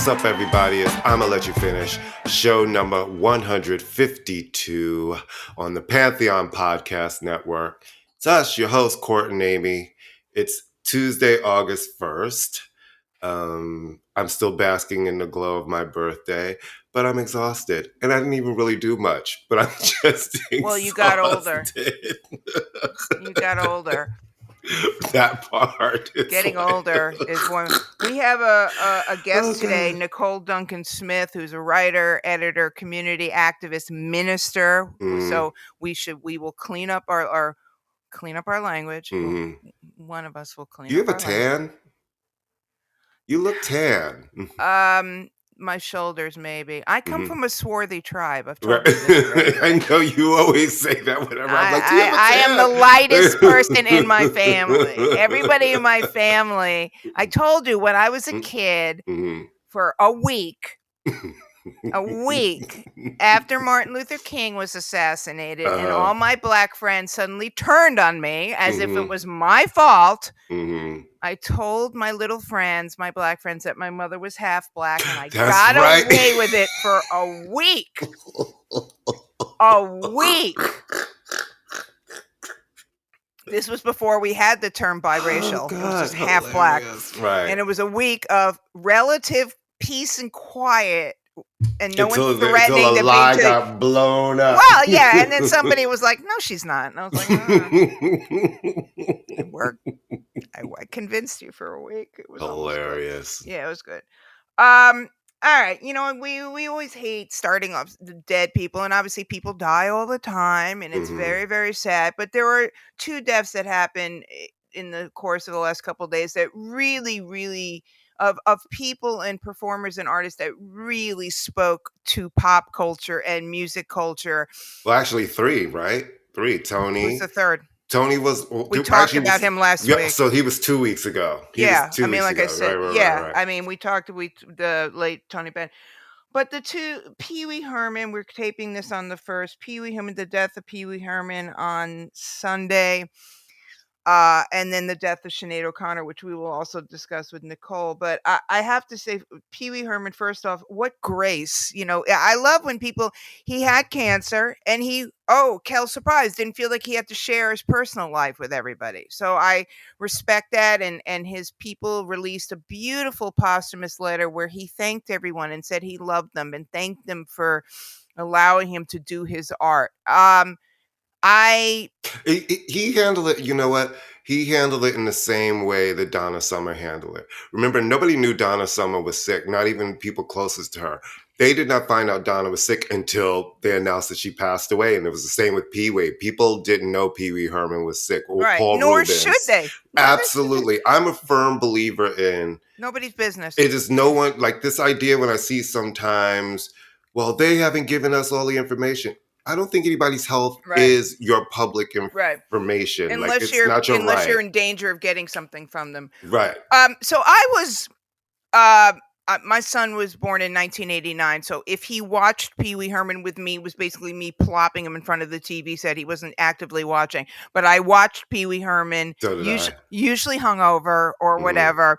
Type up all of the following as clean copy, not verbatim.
What's up, everybody? It's I'ma Let You Finish, show number 152 on the Pantheon Podcast Network. It's us, your host, Court and Amy. It's Tuesday, August 1st. I'm still basking in the glow of my birthday, but I'm exhausted. And I didn't even really do much, but I'm just exhausted. Well, you got older. You got older. That part. Getting older is one. We have a guest today, Nicole Duncan-Smith, who's a writer, editor, community activist, minister. So we will clean up our language. One of us will clean up. You have a tan? You look tan. My shoulders, maybe. I come from a swarthy tribe. I've Right. told you this, I know you always say that whenever I'm like, do you have a tan? I am the lightest person in my family. Everybody in my family. I told you when I was a kid, for a week after Martin Luther King was assassinated, and all my black friends suddenly turned on me as if it was my fault. I told my little friends, my black friends, that my mother was half black, and I got away with it for a week. A week. This was before we had the term biracial. It was just half black. Right. And it was a week of relative peace and quiet, and no one threatening until a lie got blown up. Well, yeah, and then somebody was like, "No, she's not," and I was like, "It worked. I convinced you for a week." It was hilarious. Yeah, it was good. All right, we always hate starting off the dead people, and obviously people die all the time, and it's very, very sad. But there were two deaths that happened in the course of the last couple of days that really, really. Of people and performers and artists that really spoke to pop culture and music culture. Well, actually, three, right? Three. Tony. Who's the third? Tony was. We talked about him last week. So he was 2 weeks ago. I said, right. I mean, we talked the late Tony Bennett. But the two, Pee Wee Herman, we're taping this on the 1st. Pee Wee Herman, the death of Pee Wee Herman on Sunday. And then the death of Sinead O'Connor, which we will also discuss with Nicole. But I have to say, Pee Wee Herman, first off, what grace. I love when he had cancer and surprise, didn't feel like he had to share his personal life with everybody. So I respect that. And his people released a beautiful posthumous letter where he thanked everyone and said he loved them and thanked them for allowing him to do his art. He handled it, you know what? He handled it in the same way that Donna Summer handled it. Remember, nobody knew Donna Summer was sick, not even people closest to her. They did not find out Donna was sick until they announced that she passed away. And it was the same with Pee Wee. People didn't know Pee Wee Herman was sick. Or right. Paul Nor Rubens. Should they. Absolutely. I'm a firm believer in nobody's business. It is no one, like this idea when I see sometimes, well, they haven't given us all the information. I don't think anybody's health is your public information. Unless you're in danger of getting something from them. Right. So I was, my son was born in 1989. So if he watched Pee Wee Herman with me, it was basically me plopping him in front of the TV set. He wasn't actively watching, but I watched Pee Wee Herman, usually hungover or whatever.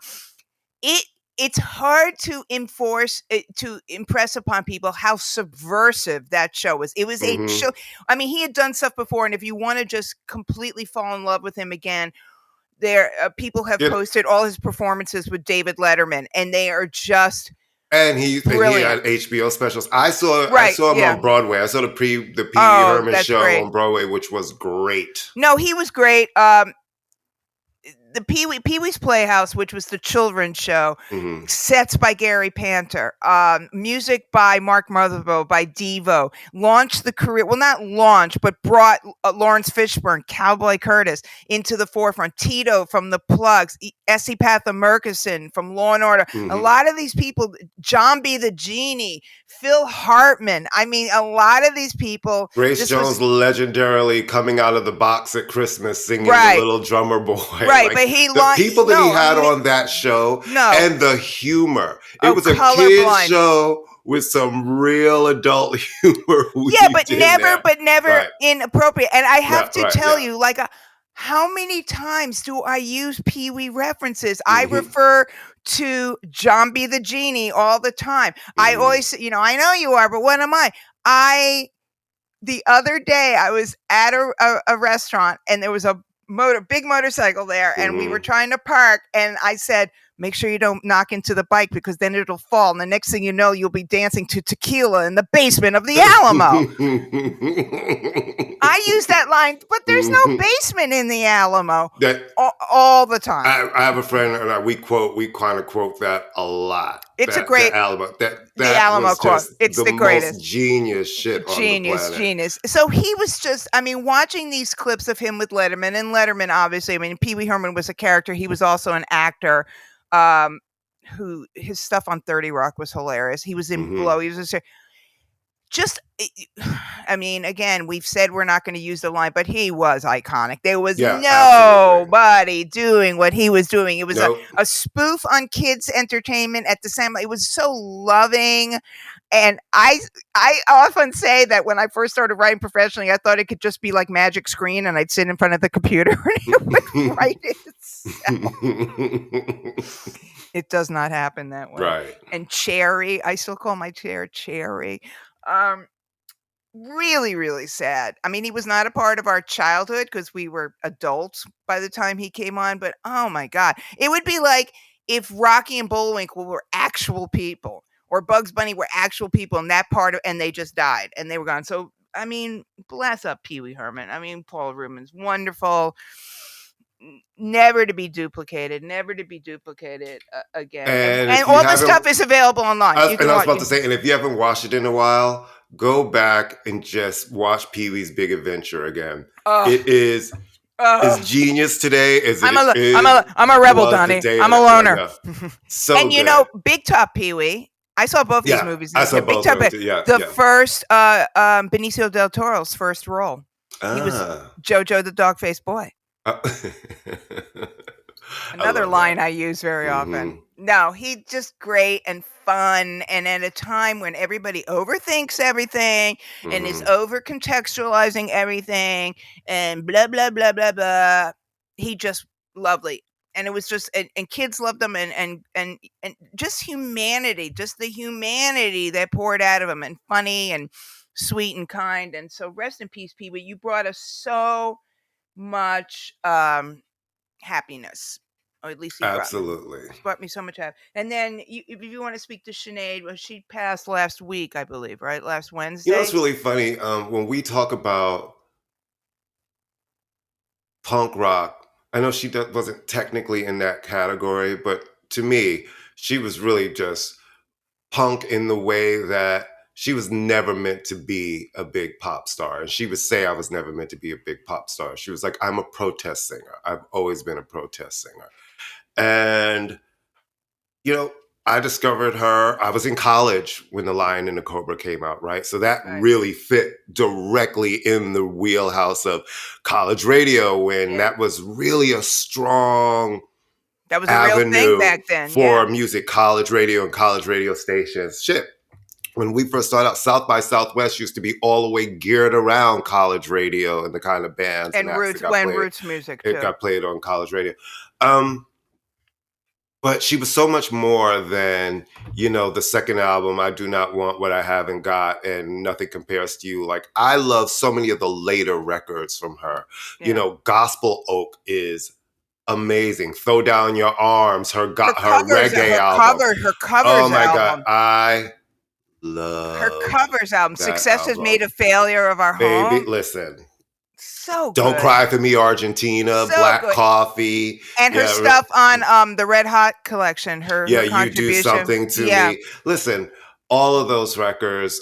It's hard to impress upon people how subversive that show was. It was a show. I mean, he had done stuff before, and if you want to just completely fall in love with him again, people have posted all his performances with David Letterman, and they are just he had HBO specials. I saw him on Broadway. I saw the Pee Wee Herman show on Broadway, which was great. No, he was great. The Pee Wee's Playhouse, which was the children's show, sets by Gary Panter, music by Mark Motherbow, by Devo, launched the career, well, not launched, but brought Lawrence Fishburne, Cowboy Curtis into the forefront, Tito from The Plugs, Essie Patha Murkison from Law and Order. A lot of these people, John B. the Genie, Phil Hartman. I mean, a lot of these people. Grace Jones legendarily coming out of the box at Christmas singing The Little Drummer Boy. Right, like, but he the people that he had on that show and the humor. It was a colorblind kid's show with some real adult humor. But never inappropriate. And I have to tell you, like, how many times do I use Pee Wee references? I refer to John B. the Genie all the time. I always, I know you are, but what am I? The other day I was at a restaurant and there was a big motorcycle there, and we were trying to park, and I said, make sure you don't knock into the bike because then it'll fall. And the next thing you know, you'll be dancing to Tequila in the basement of the Alamo. I use that line, but there's no basement in the Alamo all the time. I have a friend, and we kind of quote that a lot. It's a great Alamo. The Alamo quote. It's the greatest. Most genius shit on the planet. Genius. So he was just, watching these clips of him with Letterman, and Letterman, obviously, Pee Wee Herman was a character. He was also an actor. Who his stuff on 30 Rock was hilarious. He was in Blow. He was again, we've said we're not going to use the line, but he was iconic. There was nobody doing what he was doing. It was a spoof on kids' entertainment at the same time. It was so loving. And I often say that when I first started writing professionally, I thought it could just be like Magic Screen and I'd sit in front of the computer and it would write itself. It does not happen that way. Right. And Cherry, I still call my chair Cherry. Really, really sad. He was not a part of our childhood because we were adults by the time he came on, but oh my God. It would be like if Rocky and Bullwinkle were actual people, or Bugs Bunny were actual people in that and they just died and they were gone. So, bless up Pee Wee Herman. Paul Rubens, wonderful. Never to be duplicated again. And all the stuff is available online. I was about to say, and if you haven't watched it in a while, go back and just watch Pee Wee's Big Adventure again. It is as genius today as I'm a rebel, Donnie. I'm a loner. So and good. Big Top Pee Wee. I saw both these movies. I saw both movies. First, Benicio del Toro's first role. He was Jojo the dog-faced boy. Another line I use very often. No, he's just great and fun, and at a time when everybody overthinks everything and is over contextualizing everything and blah blah blah blah blah, he just lovely. And it was just, and kids loved him, and just humanity, just the humanity that poured out of him, and funny and sweet and kind. And so rest in peace, Pee Wee. You brought us so much happiness, or at least absolutely brought me so much happiness. And then if you want to speak to Sinead, well, she passed last week, I believe, right? Last Wednesday. It's really funny when we talk about punk rock. I know she wasn't technically in that category, but to me, she was really just punk in the way that she was never meant to be a big pop star. And she would say, I was never meant to be a big pop star. She was like, I'm a protest singer. I've always been a protest singer. And, I discovered her. I was in college when The Lion and the Cobra came out, right? So that really fit directly in the wheelhouse of college radio when that was really a strong that was a real thing back then for music, college radio and college radio stations. Shit. When we first started out, South by Southwest used to be all the way geared around college radio and the kind of bands and roots music too. It got played on college radio. But she was so much more than, the second album, I Do Not Want What I Haven't Got, and Nothing Compares to You. Like, I love so many of the later records from her. Yeah. Gospel Oak is amazing. Throw Down Your Arms, her reggae album. Her covers oh my album. God, I love her covers album. Success Has Made a Failure of Our Home. Baby, listen. So good. Don't Cry for Me, Argentina, so Black good. Coffee. And her stuff on the Red Hot collection. Her You Do Something to Me. Listen, all of those records,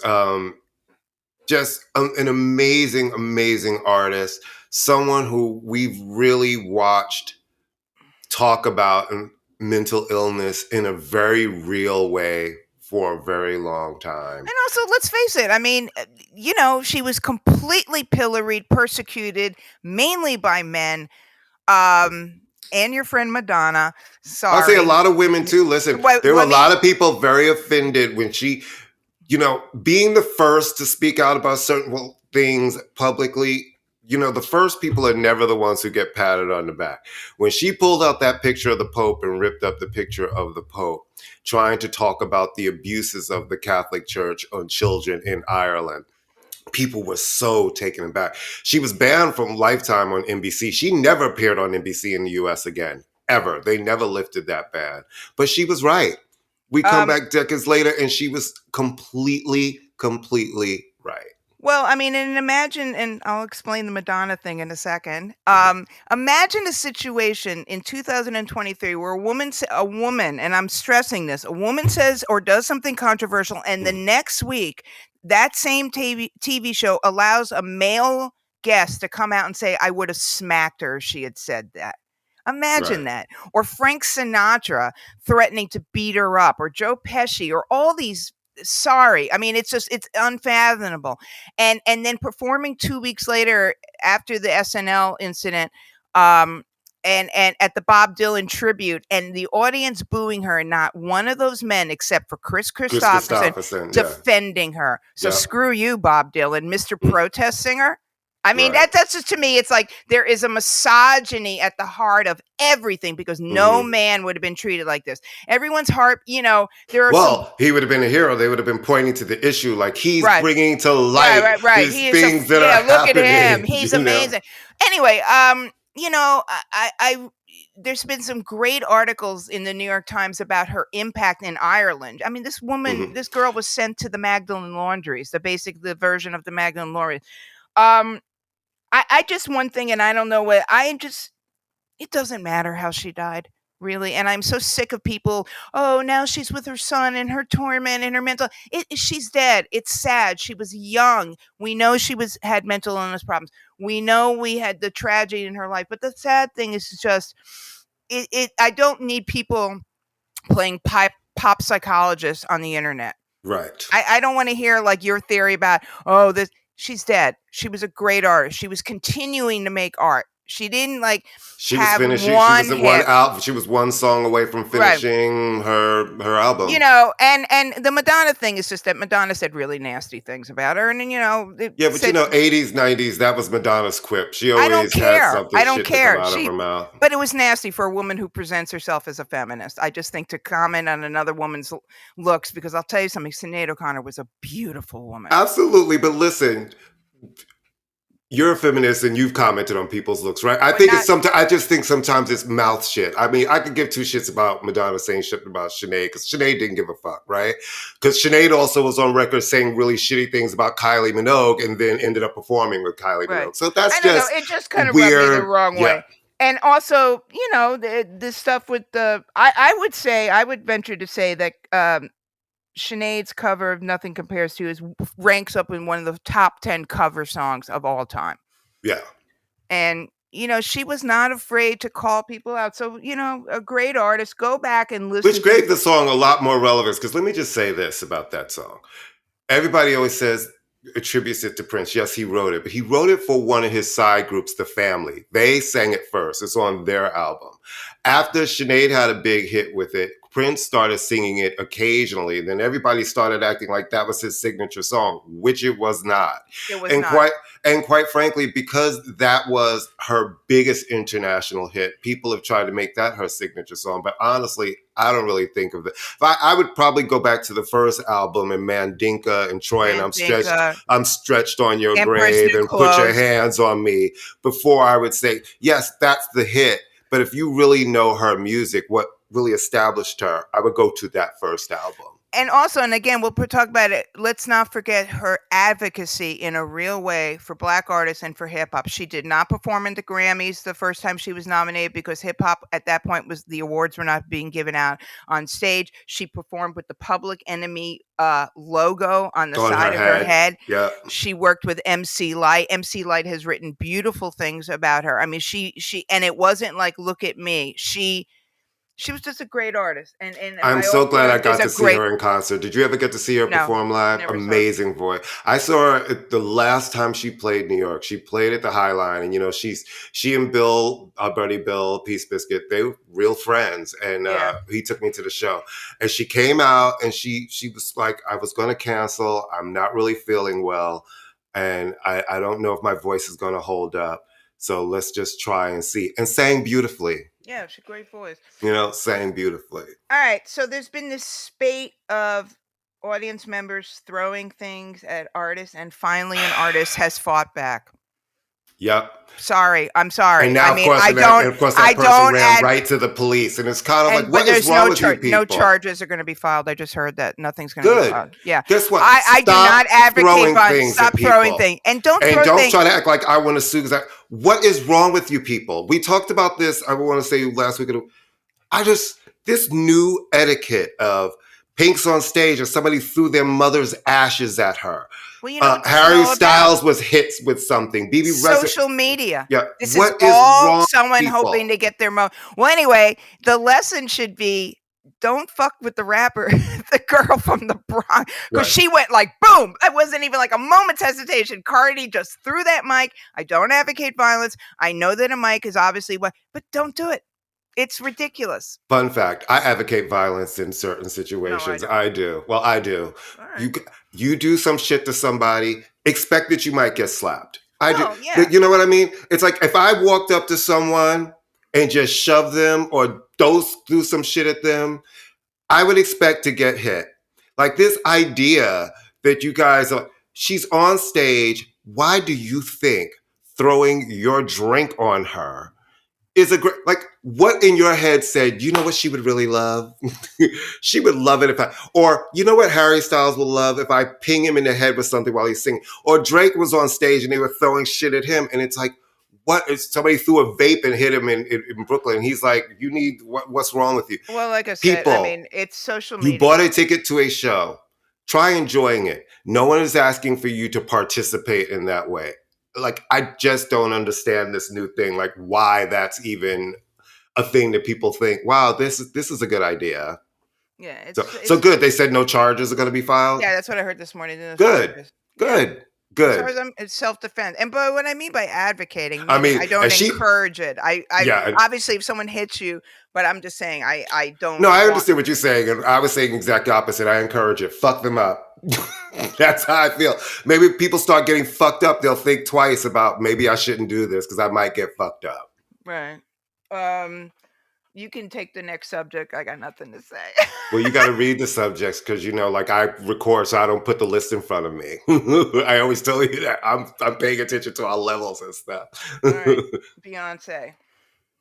just an amazing, amazing artist. Someone who we've really watched talk about mental illness in a very real way for a very long time. And also, let's face it, she was completely pilloried, persecuted, mainly by men. And your friend Madonna. Sorry. I'll say a lot of women too. Listen, there were a lot of people very offended when she, being the first to speak out about certain things publicly, the first people are never the ones who get patted on the back. When she pulled out that picture of the Pope and ripped up the picture of the Pope, trying to talk about the abuses of the Catholic Church on children in Ireland, people were so taken aback. She was banned from Lifetime on NBC. She never appeared on NBC in the US again, ever. They never lifted that ban. But she was right. We come back decades later and she was completely right. Well, I mean, and imagine, and I'll explain the Madonna thing in a second. Imagine a situation in 2023 where a woman, and I'm stressing this, a woman says or does something controversial, and the next week, that same TV show allows a male guest to come out and say, "I would have smacked her if she had said that." Imagine that. Or Frank Sinatra threatening to beat her up, or Joe Pesci, or all these. Sorry. I mean, it's unfathomable. And then performing 2 weeks later after the SNL incident, and at the Bob Dylan tribute, and the audience booing her, and not one of those men except for Chris Christopherson defending her. So screw you, Bob Dylan, Mr. Protest Singer. I mean, that's just, to me, it's like there is a misogyny at the heart of everything, because no man would have been treated like this. Everyone's heart, there are he would have been a hero. They would have been pointing to the issue, like he's bringing to light these things that are look happening. At him. He's amazing. Anyway, there's been some great articles in the New York Times about her impact in Ireland. I mean, this woman, this girl was sent to the Magdalene Laundries, the version of the Magdalene Laundries. I just, one thing, and I don't know what, it doesn't matter how she died, really. And I'm so sick of people, oh, now she's with her son and her torment and her mental, she's dead. It's sad. She was young. We know she had mental illness problems. We know we had the tragedy in her life. But the sad thing is just, I don't need people playing pop psychologist on the internet. Right. I don't want to hear like your theory about, she's dead. She was a great artist. She was continuing to make art. She didn't have finishing. One she was one out. She was one song away from finishing her album. And the Madonna thing is just that Madonna said really nasty things about her, and but 80s, 90s, that was Madonna's quip. She always had something shit to come out of her mouth. But it was nasty for a woman who presents herself as a feminist. I just think to comment on another woman's looks, because I'll tell you something, Sinead O'Connor was a beautiful woman. Absolutely, but listen. You're a feminist and you've commented on people's looks, right? I just think sometimes it's mouth shit. I mean, I could give two shits about Madonna saying shit about Sinead, because Sinead didn't give a fuck, right? Because Sinead also was on record saying really shitty things about Kylie Minogue, and then ended up performing with Kylie Minogue. So that's it just kind of rubbed me the wrong way. And also, the stuff with I would venture to say that Sinead's cover of Nothing Compares to ranks up in one of the top 10 cover songs of all time. Yeah. And, she was not afraid to call people out. So, a great artist, go back and listen. Which gave the song a lot more relevance, because let me just say this about that song. Everybody always attributes it to Prince. Yes, he wrote it, but he wrote it for one of his side groups, The Family. They sang it first. It's on their album. After Sinead had a big hit with it, Prince started singing it occasionally, and then everybody started acting like that was his signature song, which it was not. It was not. Quite frankly, because that was her biggest international hit, people have tried to make that her signature song. But honestly, I don't really think of it. I would probably go back to the first album and Mandinka and Troy and I'm stretched on your grave and Put Your Hands on Me, before I would say, yes, that's the hit. But if you really know her music, what really established her, I would go to that first album. And also, and again, we'll talk about it, let's not forget her advocacy in a real way for Black artists and for hip hop. She did not perform in the Grammys the first time she was nominated, because hip hop at that point the awards were not being given out on stage. She performed with the Public Enemy logo on the side of her head. Yeah. She worked with MC Lyte. MC Lyte has written beautiful things about her. I mean, she and it wasn't like, look at me. She was just a great artist. And I'm so glad I got to see her in concert. Did you ever get to see her perform live? Amazing voice. I saw her the last time she played New York. She played at the High Line. And, she and Bill, our buddy Bill, Peace Biscuit, they were real friends. And he took me to the show. And she came out and she was like, I was going to cancel. I'm not really feeling well. and I don't know if my voice is going to hold up. So let's just try and see. And sang beautifully. Yeah, she great voice. Sang beautifully. All right, so there's been this spate of audience members throwing things at artists, and finally an artist has fought back. Yep. I'm sorry. And now, I mean, I that person ran right to the police, and it's kind of like, what is wrong with you people? No charges are going to be filed. I just heard that nothing's going to be filed. Yeah. Guess what? I do not advocate violence. Stop throwing things, and don't try to act like I want to sue. What is wrong with you people? We talked about this. I want to say last week. This new etiquette of Pink's on stage and somebody threw their mother's ashes at her. Well, Harry Styles was hit with something. Social media. Yeah. This is all someone hoping to get their Well, anyway, the lesson should be don't fuck with the rapper, the girl from the Bronx, because she went like boom. It wasn't even like a moment's hesitation. Cardi just threw that mic. I don't advocate violence. I know that a mic is obviously but don't do it. It's ridiculous. Fun fact, I advocate violence in certain situations. No, I do. Well, I do. Right. You do some shit to somebody, expect that you might get slapped. I do. Yeah. You know what I mean? It's like if I walked up to someone and just shoved them or threw some shit at them, I would expect to get hit. Like this idea that you guys are, she's on stage. Why do you think throwing your drink on her is a great, like, what in your head said, you know what she would really love? She would love it or you know what Harry Styles will love? If I ping him in the head with something while he's singing. Or Drake was on stage and they were throwing shit at him. And it's like, somebody threw a vape and hit him in Brooklyn. And he's like, what's wrong with you? Well, like I said, I mean, it's social media. You bought a ticket to a show. Try enjoying it. No one is asking for you to participate in that way. Like, I just don't understand this new thing, like why that's even a thing that people think, wow, this is a good idea. Yeah. So good. They said no charges are going to be filed? Yeah, that's what I heard this morning. Good. Good. Good. As far as it's self-defense. But what I mean by advocating, I don't encourage it. Obviously, if someone hits you, but I'm just saying, I don't. No, I understand what you're saying. And I was saying exactly opposite. I encourage it. Fuck them up. That's how I feel. Maybe people start getting fucked up. They'll think twice about maybe I shouldn't do this because I might get fucked up. Right. You can take the next subject. I got nothing to say. Well, you got to read the subjects because, like I record, so I don't put the list in front of me. I always tell you that I'm paying attention to our levels and stuff. All right. Beyonce.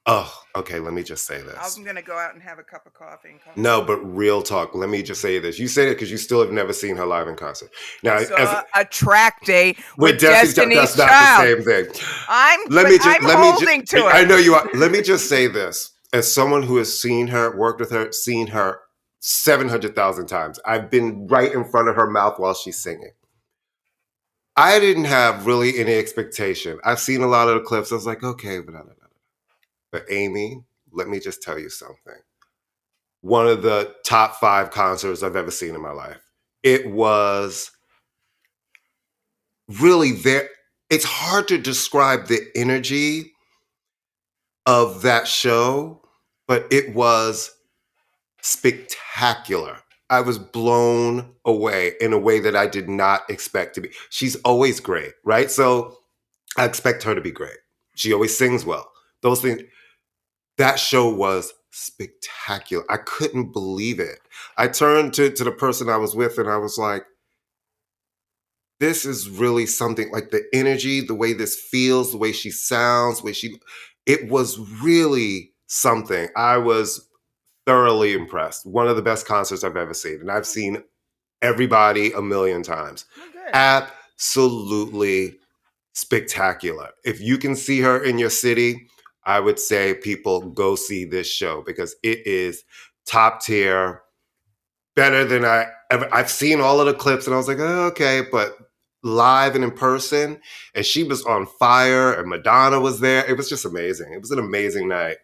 Oh, okay. Let me just say this. I'm going to go out and have a cup of coffee. No, but real talk. Let me just say this. You say it because you still have never seen her live in concert. Now, a track date with Destiny's Child. That's not the same thing. I'm holding to it. I know you are. Let me just say this. As someone who has seen her, worked with her, seen her 700,000 times, I've been right in front of her mouth while she's singing. I didn't have really any expectation. I've seen a lot of the clips. I was like, okay, but Amy, let me just tell you something. One of the top 5 concerts I've ever seen in my life. It was really there. It's hard to describe the energy of that show, but it was spectacular. I was blown away in a way that I did not expect to be. She's always great, right? So I expect her to be great. She always sings well. Those things. That show was spectacular. I couldn't believe it. I turned to the person I was with and I was like, this is really something, like the energy, the way this feels, the way she sounds, it was really something. I was thoroughly impressed. One of the best concerts I've ever seen. And I've seen everybody a million times. Oh, absolutely spectacular. If you can see her in your city, I would say people go see this show because it is top tier, better than I've seen all of the clips and I was like, oh, okay, but live and in person, and she was on fire and Madonna was there. It was just amazing. It was an amazing night.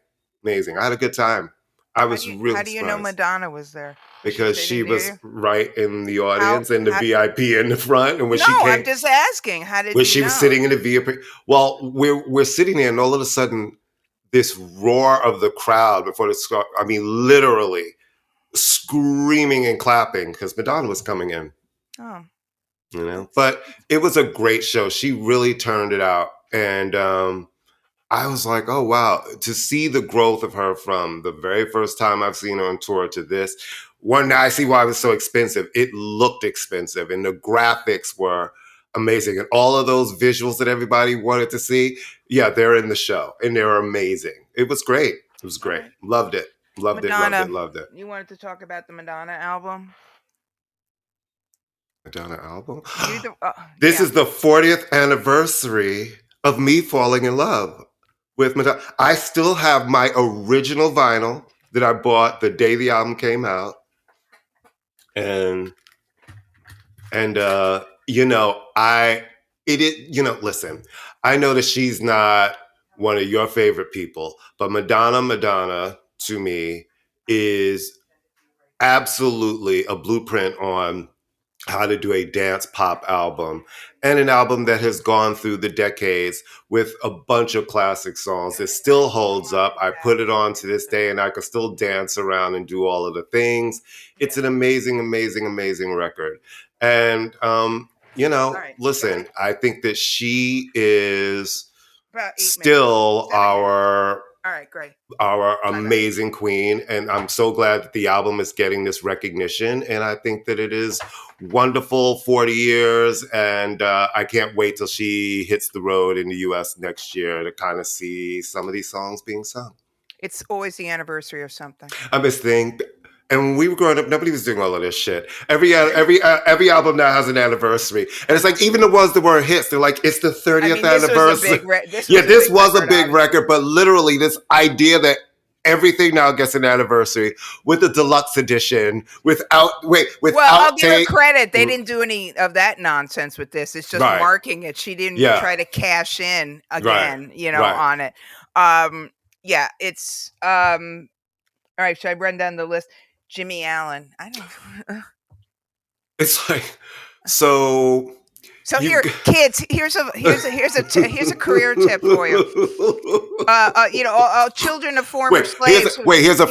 Amazing. I had a good time. I was really How do you know Madonna was there? Because she was right in the audience and the VIP in the front. And when she came, I'm just asking. How did when she was sitting in the VIP? Well, we're sitting there and all of a sudden this roar of the crowd before the start, I mean, literally screaming and clapping because Madonna was coming in. Oh. But it was a great show. She really turned it out. And I was like, oh, wow, to see the growth of her from the very first time I've seen her on tour to this. One, now I see why it was so expensive. It looked expensive and the graphics were amazing. And all of those visuals that everybody wanted to see, yeah, they're in the show and they're amazing. It was great. It was great. Right. Loved it. Loved Madonna, it. Loved it. You wanted to talk about the Madonna album? Madonna album? This is the 40th anniversary of me falling in love with Madonna. I still have my original vinyl that I bought the day the album came out. And listen, I know that she's not one of your favorite people, but Madonna to me is absolutely a blueprint on how to do a dance pop album, and an album that has gone through the decades with a bunch of classic songs. It still holds up. I put it on to this day and I can still dance around and do all of the things. It's an amazing, amazing, amazing record. And, listen, I think that she is still our amazing queen, and I'm so glad that the album is getting this recognition, and I think that it is wonderful. 40 years, and I can't wait till she hits the road in the US next year to kind of see some of these songs being sung. It's always the anniversary of something. I'm just thinking. And when we were growing up, nobody was doing all of this shit. Every album now has an anniversary, and it's like even the ones that were hits, they're like, it's the 30th anniversary. This was a big record, but literally this idea that everything now gets an anniversary with the deluxe edition, without. Well, I'll give her credit. They didn't do any of that nonsense with this. It's just marking it. She didn't try to cash in again, on it. Yeah, it's all right. Should I run down the list? Jimmy Allen. I don't. It's like so. Here, kids. Here's a career tip for you. Children of former slaves. Here's a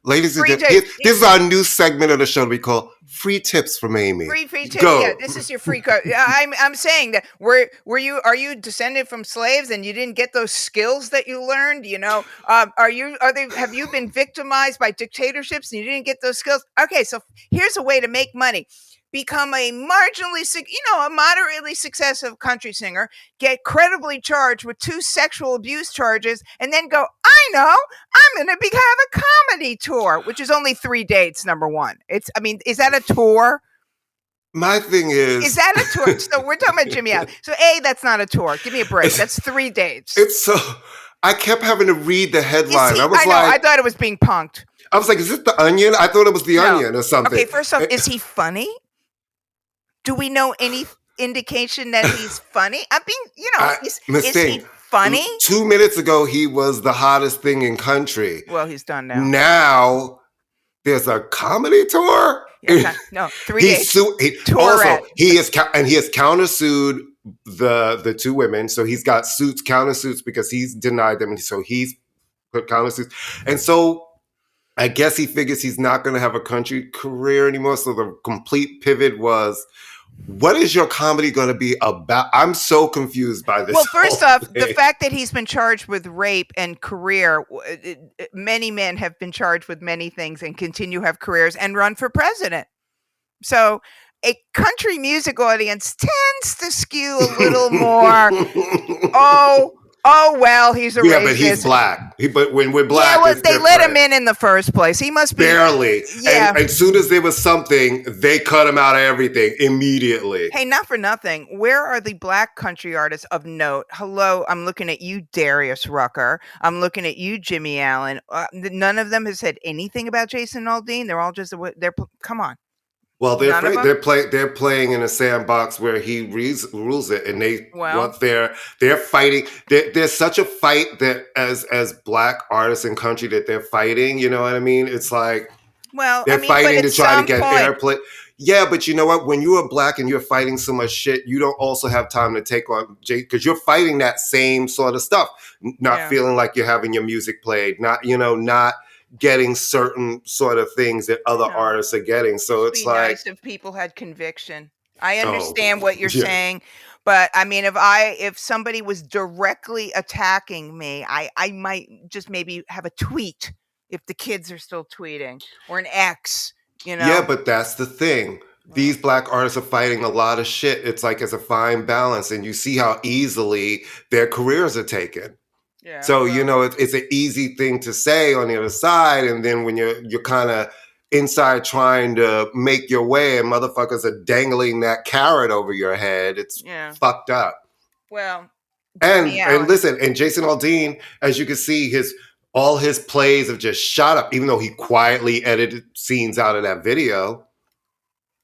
ladies and gentlemen. This is our new segment of the show we call Free Tips from Amy. Free tips. Yeah, this is your free code. I'm saying that are you descended from slaves and you didn't get those skills that you learned? Have you been victimized by dictatorships and you didn't get those skills? Okay, so here's a way to make money. Become a moderately successful country singer, get credibly charged with 2 sexual abuse charges, and then go, I know, I'm going to have a comedy tour, which is only 3 dates, number one. Is that a tour? My thing is that a tour? So we're talking about Jimmy Allen. So that's not a tour. Give me a break. That's 3 dates. It's so, I kept having to read the headline. I thought it was being punked. I was like, is it The Onion? I thought it was The Onion or something. Okay, first off, is he funny? Do we know any indication that he's funny? Is he funny? 2 minutes ago, he was the hottest thing in country. Well, he's done now. Now, there's a comedy tour? Yeah, no, 3 days. He has countersued the 2 women. So he's got countersuits because he's denied them. And so he's put countersuits. And so I guess he figures he's not going to have a country career anymore. So the complete pivot was, what is your comedy going to be about? I'm so confused by this. Well, first off, the fact that he's been charged with rape and career, many men have been charged with many things and continue to have careers and run for president. So a country music audience tends to skew a little more. Oh, well, he's a racist. Yeah, but he's black. But when we're black, they let him in the first place. He must be barely. Yeah. And as soon as there was something, they cut him out of everything immediately. Hey, not for nothing. Where are the black country artists of note? Hello, I'm looking at you, Darius Rucker. I'm looking at you, Jimmy Allen. None of them has said anything about Jason Aldean. They're all just come on. Well, they're playing in a sandbox where he rules it, and they're fighting. There's such a fight that as black artists in country that they're fighting. You know what I mean? It's like they're fighting to try to get airplay. Yeah, but you know what? When you are black and you're fighting so much shit, you don't also have time to take on because you're fighting that same sort of stuff. Not feeling like you're having your music played. Not getting certain sort of things that other artists are getting. So it's like, nice if people had conviction. I understand what you're yeah. saying, but I mean, if somebody was directly attacking me, I might just maybe have a tweet if the kids are still tweeting, or an X, you Yeah, know? but that's the thing. Well, These black artists are fighting a lot of shit. It's like it's a fine balance, and you see how easily their careers are taken. yeah, So well, it's an easy thing to say on the other side, and then when you're kind of inside trying to make your way, and motherfuckers are dangling that carrot over your head, it's yeah. fucked up. Well, Jimmy And Allen. listen, and Jason Aldean, as you can see, all his plays have just shot up, even though he quietly edited scenes out of that video,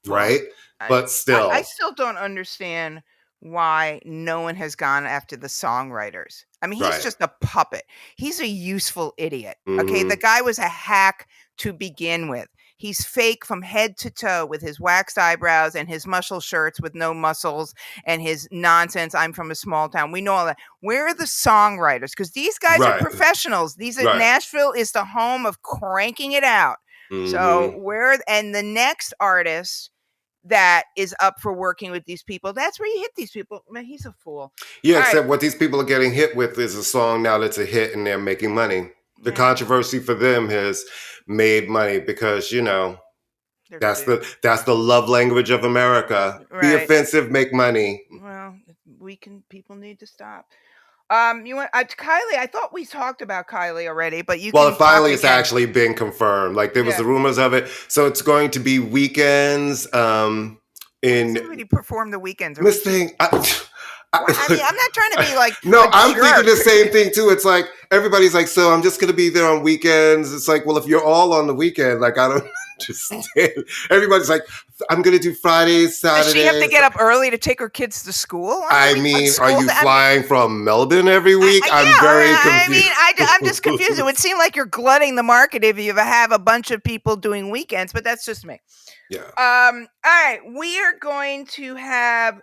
Well, right? I But I still, still don't understand why no one has gone after the songwriters. I mean, he's right. just a puppet. He's a useful idiot. Okay, the Hmm. guy was a hack to begin with. He's fake from head to toe with his waxed eyebrows and his muscle shirts with no muscles and his nonsense. I'm from a small town. We know all that. Where are the songwriters? Because these guys are Right, professionals. These are, right. Nashville is the home of cranking it out. So Hmm. and the next artist that is up for working with these people, that's where you hit these people. Man, he's a fool. Yeah, All right. except what these people are getting hit with is a song now that's a hit and they're making money. The Yeah, controversy for them has made money because, they're that's cute. the love language of America. Be Right. offensive, make money. Well, people need to stop. You want Kylie? I thought we talked about Kylie already, but you Well, it can talk finally it's again. actually been confirmed. Like there was Yeah. the rumors of it. So it's going to be weekends Why does in everybody perform the weekends? Are we Miss Thing. I mean, I'm not trying to be like No, a I'm thinking jerk. the same thing too. It's like everybody's like, so I'm just gonna be there on weekends. It's like, well, if you're all on the weekend, like I don't understand. Everybody's like, I'm gonna do Fridays, Does she have to Saturdays. get up early to take her kids to school on the I week? mean, are School you I mean, flying from Melbourne every week? yeah, I'm very I confused. mean, I'm just confused. It would seem like you're glutting the market if you have a bunch of people doing weekends, but that's just me. Yeah. All right, we are going to have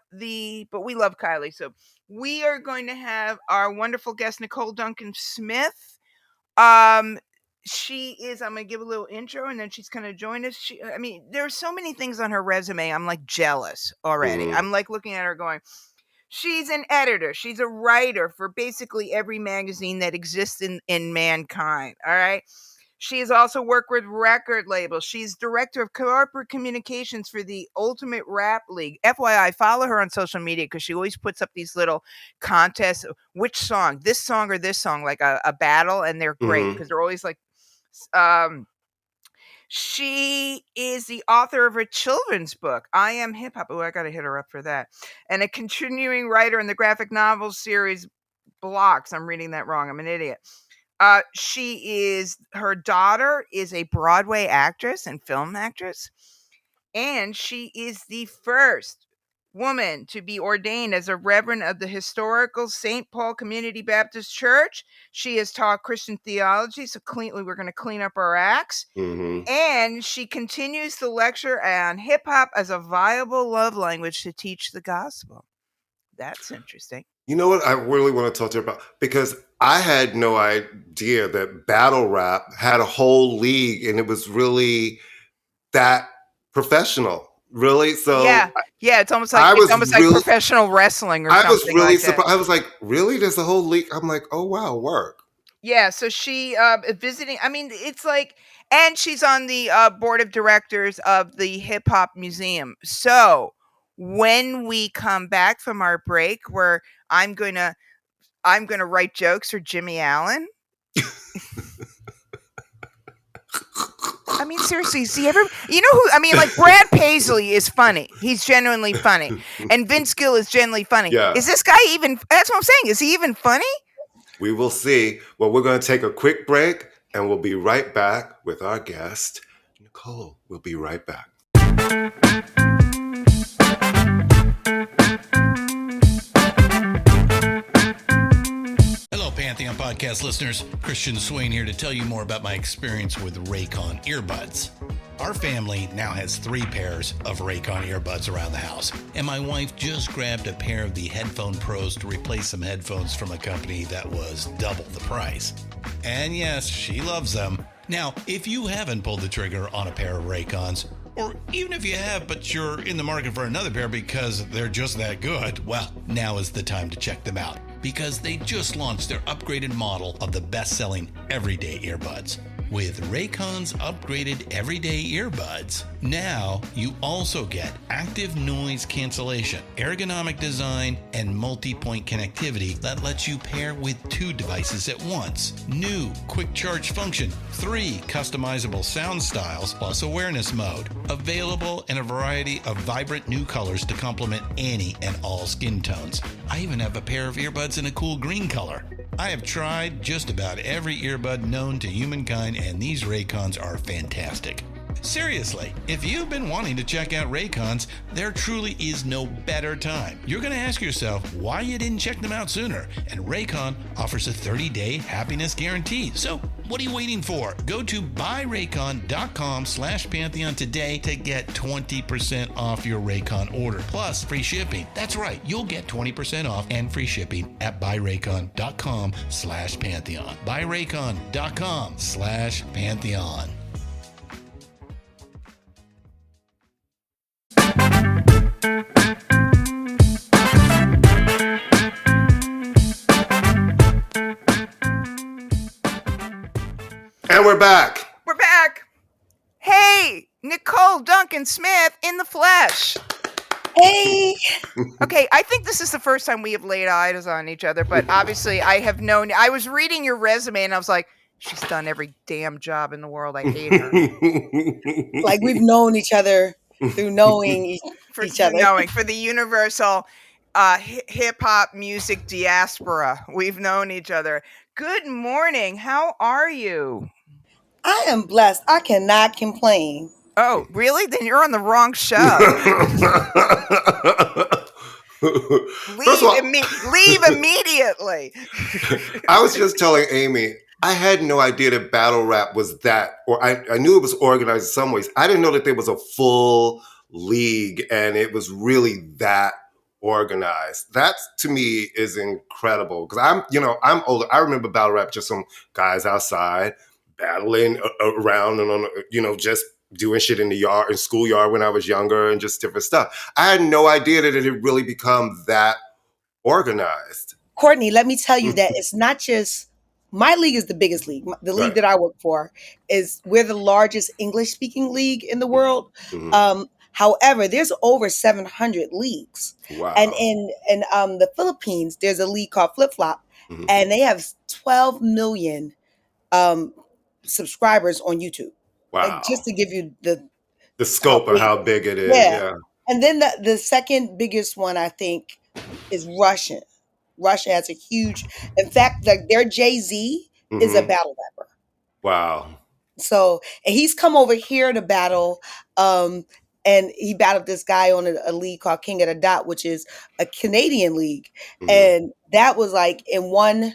but we love Kylie, so we are going to have our wonderful guest Nicole Duncan-Smith. She is. I'm gonna give a little intro, and then she's gonna join us. I mean, there are so many things on her resume. I'm like jealous already. Mm-hmm. I'm like looking at her, going, she's an editor. She's a writer for basically every magazine that exists in mankind. All right. She has also worked with record labels. She's director of corporate communications for the Ultimate Rap League. FYI, follow her on social media because she always puts up these little contests. Which song, this song or this song, like a battle, and they're great Mm-hmm. because they're always like. She is the author of a children's book, I Am Hip Hop. Oh, I got to hit her up for that. And a continuing writer in the graphic novel series Blocks. I'm reading that wrong. I'm an idiot. Her daughter is a Broadway actress and film actress, and she is the first woman to be ordained as a reverend of the historical St. Paul Community Baptist Church. She has taught Christian theology, so we're going to clean up our acts. Mm-hmm. And she continues to lecture on hip hop as a viable love language to teach the gospel. That's interesting. You know what I really want to talk to her about? Because I had no idea that battle rap had a whole league and it was really that professional. Really? So Yeah, it's almost I was like really professional wrestling or I was something really like that. surprised. I was like, really? There's a whole league? I'm like, oh wow, work. Yeah, so she visiting. I mean, it's like, and she's on the board of directors of the Hip Hop Museum. So when we come back from our break, where I'm gonna write jokes for Jimmy Allen. I mean, seriously, you know who? I mean, like Brad Paisley is funny. He's genuinely funny, and Vince Gill is genuinely funny. Yeah. Is this guy even? That's what I'm saying. Is he even funny? We will see. Well, we're going to take a quick break and we'll be right back with our guest, Nicole. We'll be right back. Hello, Pantheon Podcast listeners. Christian Swain here to tell you more about my experience with Raycon earbuds. Our family now has 3 pairs of Raycon earbuds around the house, and my wife just grabbed a pair of the Headphone Pros to replace some headphones from a company that was double the price. And yes, she loves them. Now, if you haven't pulled the trigger on a pair of Raycons, Or even if you have, but you're in the market for another pair because they're just that good, well, now is the time to check them out because they just launched their upgraded model of the best-selling everyday earbuds. With Raycon's upgraded everyday earbuds, now you also get active noise cancellation, ergonomic design, and multi-point connectivity that lets you pair with 2 devices at once. New quick charge function, 3 customizable sound styles, plus awareness mode. Available in a variety of vibrant new colors to complement any and all skin tones. I even have a pair of earbuds in a cool green color. I have tried just about every earbud known to humankind, and these Raycons are fantastic. Seriously, if you've been wanting to check out Raycons, there truly is no better time. You're going to ask yourself why you didn't check them out sooner, and Raycon offers a 30-day happiness guarantee. So what are you waiting for? Go to buyraycon.com/Pantheon today to get 20% off your Raycon order, plus free shipping. That's right, you'll get 20% off and free shipping at buyraycon.com/Pantheon. buyraycon.com/Pantheon. And we're back. We're back. Hey, Nicole Duncan-Smith in the flesh. Hey. Okay, I think this is the first time we have laid eyes on each other, but obviously I was reading your resume and I was like, she's done every damn job in the world. I hate her. Like we've known each other through knowing each other. For the universal hip-hop music diaspora. We've known each other. Good morning. How are you? I am blessed. I cannot complain. Oh, really? Then you're on the wrong show. Leave immediately. I was just telling Amy, I had no idea that battle rap was that, or I knew it was organized in some ways. I didn't know that there was a full league and it was really that organized. That to me is incredible because I'm older. I remember battle rap just some guys outside battling around and on, just doing shit in the yard, in schoolyard when I was younger and just different stuff. I had no idea that it had really become that organized. Courtney, let me tell you that it's not just, my league is the biggest league. The league that I work for we're the largest English speaking league in the world. Mm-hmm. However, there's over 700 leagues. Wow. And in the Philippines, there's a league called Flip Flop, mm-hmm. and they have 12 million subscribers on YouTube. Wow. Like, just to give you the scope of how big it is. Yeah. And then the second biggest one, I think, is Russia. Russia has a huge, in fact, like their Jay-Z mm-hmm. is a battle rapper. Wow. So, and he's come over here to battle, and he battled this guy on a league called King of the Dot, which is a Canadian league. Mm-hmm. And that was like in one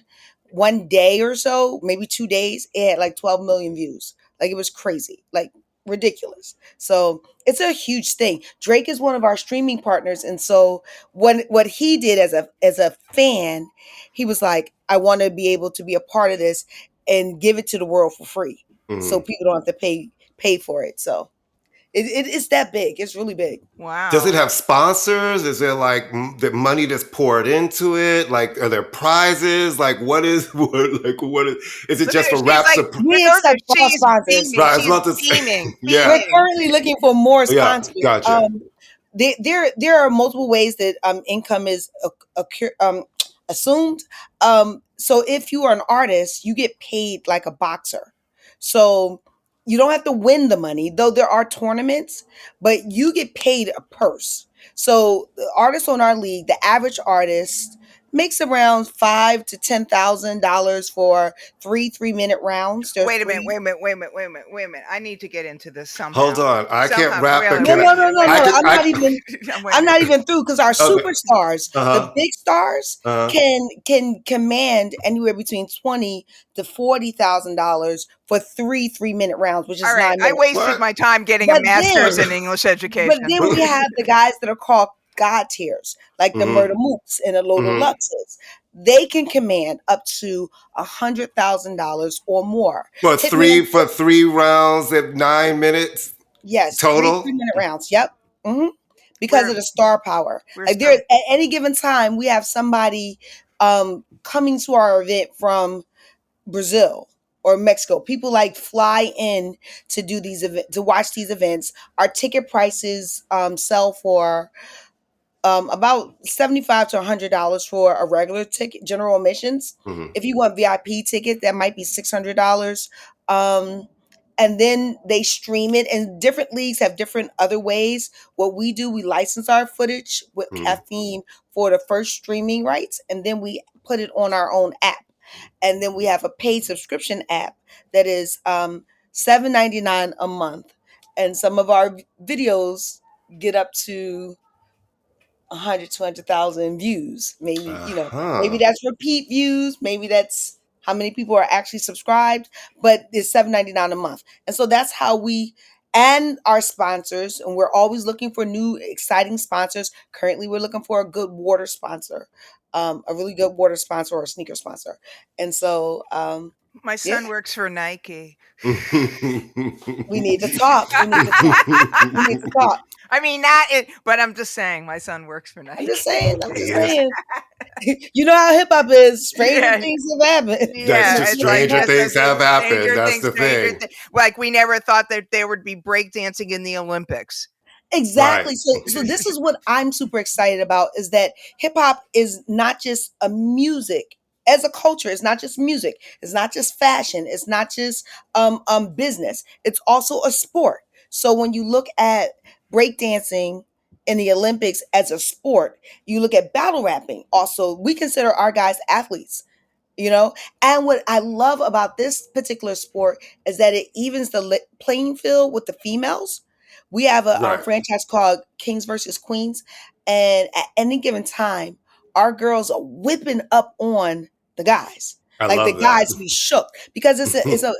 day or so, maybe 2 days, it had like 12 million views. Like it was crazy, like ridiculous. So it's a huge thing. Drake is one of our streaming partners. And so what he did as a fan, he was like, I want to be able to be a part of this and give it to the world for free. Mm-hmm. So people don't have to pay for it. So it's that big. It's really big. Wow. Does it have sponsors? Is there like the money that's poured into it? Like, are there prizes? Like, is it just for rap? We accept all sponsors. Yeah. We're currently looking for more sponsors. Yeah, gotcha. There are multiple ways that income is assumed. So if you are an artist, you get paid like a boxer. So you don't have to win the money, though there are tournaments, but you get paid a purse. So the artists on our league, the average artist makes around $5,000 to $10,000 for 3-minute rounds. Wait a minute. I need to get into this somehow. Hold on. I can't wrap it. No. I'm not even through because our superstars, the big stars, can command anywhere between $20,000 to $40,000 for 3-minute rounds, which is all right. 9 minutes. I wasted my time getting a master's in English education. But then we have the guys that are called God tiers, like the Murder Mooks and the Lola Luxes. They can command up to $100,000 or more. For 3 rounds at 9 minutes? Yes, three Total? 3-minute rounds. Yep. Hmm. Because of the star power. Like there, still, at any given time, we have somebody coming to our event from Brazil or Mexico. People like fly in to do these events, to watch these events. Our ticket prices sell for about $75 to $100 for a regular ticket, general admissions. Mm-hmm. If you want VIP ticket, that might be $600. Um, and then they stream it, and different leagues have different other ways. What we do, we license our footage with Mm-hmm. Caffeine for the first streaming rights, and then we put it on our own app. And then we have a paid subscription app that is $7.99 a month. And some of our videos get up to 100, 200,000 views. Maybe, maybe Uh-huh. that's repeat views. Maybe that's how many people are actually subscribed, but it's $7.99 a month. And so that's how we, and our sponsors, and we're always looking for new exciting sponsors. Currently, we're looking for a good water sponsor, a really good water sponsor or a sneaker sponsor. And so, my son works for Nike. We need to talk. We need to talk. We need to talk. I mean, not it, but I'm just saying my son works for Nike. I'm just saying. You know how hip hop is. Stranger things have happened. That's just stranger things have happened. That's the thing. Like we never thought that there would be breakdancing in the Olympics. Exactly. So this is what I'm super excited about, is that hip hop is not just a music. As a culture, it's not just music. It's not just fashion. It's not just business. It's also a sport. So when you look at breakdancing in the Olympics as a sport, you look at battle rapping. Also, we consider our guys athletes. And what I love about this particular sport is that it evens the playing field with the females. We have a franchise called Kings versus Queens, and at any given time, our girls are whipping up on the guys. The guys be shook because it's an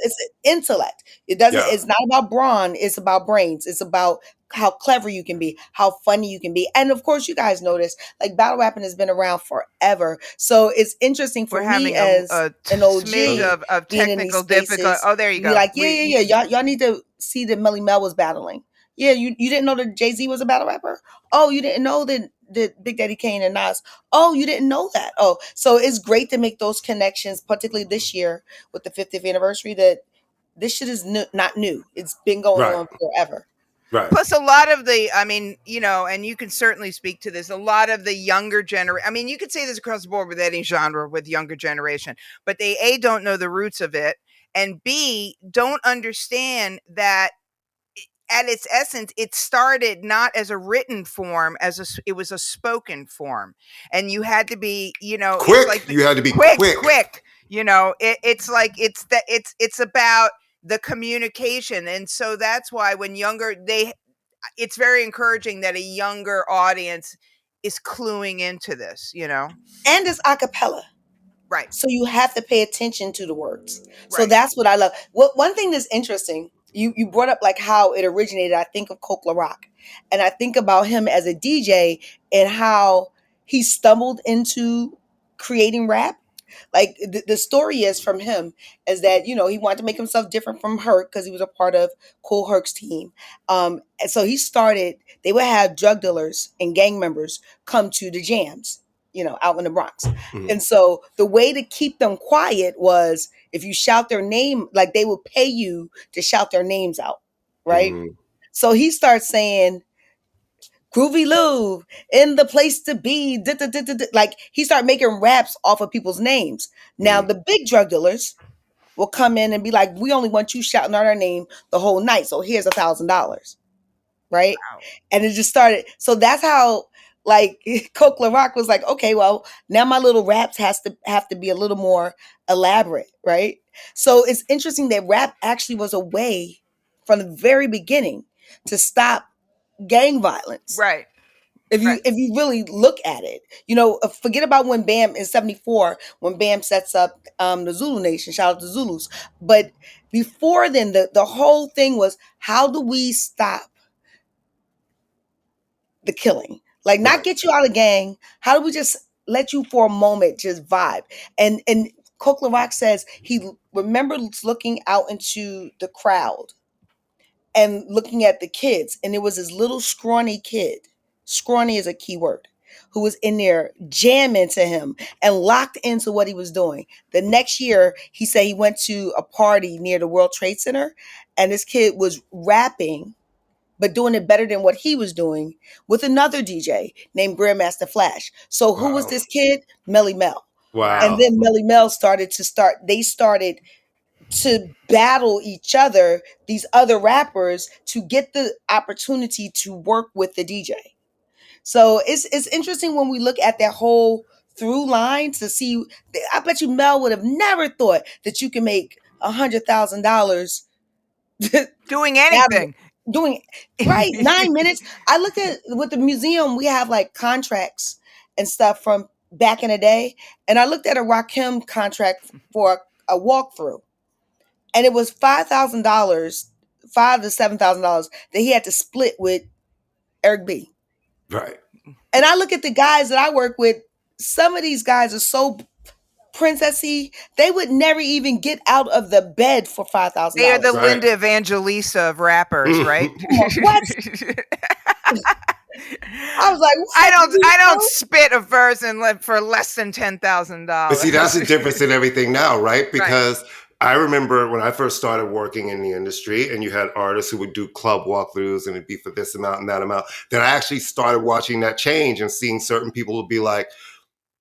intellect. It's not about brawn, it's about brains. It's about how clever you can be, how funny you can be. And of course, you guys notice, like, battle rapping has been around forever. So it's interesting for me as an OG of being in these technical spaces. difficulty. Oh, there you Be go. like, yeah. Y'all need to see that Melly Mel was battling. Yeah, you didn't know that Jay-Z was a battle rapper? Oh, you didn't know that Big Daddy Kane and Nas? Oh, you didn't know that? Oh, so it's great to make those connections, particularly this year with the 50th anniversary, that this shit is not new. It's been going on forever. Right. Plus, a lot of the, I mean, and you can certainly speak to this, a lot of the younger generation, I mean, you could say this across the board with any genre with younger generation, but they, A, don't know the roots of it, and B, don't understand that at its essence, it started not as a written form, it was a spoken form, and you had to be, quick. Like you had to be quick. It's about the communication, and so that's why when it's very encouraging that a younger audience is cluing into this, and it's a cappella. Right. So you have to pay attention to the words. So that's what I love. One thing that's interesting, you brought up like how it originated. I think of Coke LaRock, and I think about him as a DJ and how he stumbled into creating rap. Like the story is from him is that, he wanted to make himself different from Herc because he was a part of Cool Herc's team. And so they would have drug dealers and gang members come to the jams, out in the Bronx. Mm-hmm. And so the way to keep them quiet was if you shout their name, like they would pay you to shout their names out. Right. Mm-hmm. So he starts saying, Groovy Lou, in the place to be. Like he started making raps off of people's names. Now the big drug dealers will come in and be like, we only want you shouting out our name the whole night. So here's $1,000. Right. Wow. And it just started. So that's how like Coke LaRock was like, okay, well, now my little raps have to be a little more elaborate. Right. So it's interesting that rap actually was a way from the very beginning to stop gang violence. Right. If you really look at it, forget about when Bam in 74, when Bam sets up the Zulu Nation, shout out to Zulus. But before then, the whole thing was, how do we stop the killing? Like, not get you out of gang. How do we just let you for a moment just vibe? And Coke LaRock says he remembers looking out into the crowd and looking at the kids, and it was this little scrawny kid. Scrawny is a key word. Who was in there jamming to him and locked into what he was doing. The next year, he said he went to a party near the World Trade Center, and this kid was rapping, but doing it better than what he was doing with another DJ named Grandmaster Flash. So who was this kid? Melly Mel. Wow. And then Melly Mel started to battle each other, these other rappers, to get the opportunity to work with the DJ. So it's interesting when we look at that whole through line to see. I bet you Mel would have never thought that you can make $100,000 doing anything. Doing right 9 minutes. I looked at with the museum, we have like contracts and stuff from back in the day, and I looked at a Rakim contract for a walkthrough, and it was $5,000, $5,000 to $7,000 that he had to split with Eric B. Right. And I look at the guys that I work with. Some of these guys are so princessy, they would never even get out of the bed for $5,000. They are the Linda Evangelista of rappers, right? What? I was like, I don't spit a verse and for less than $10,000. But see, that's the difference in everything now, right? Because I remember when I first started working in the industry and you had artists who would do club walkthroughs and it'd be for this amount and that amount, then I actually started watching that change and seeing certain people would be like,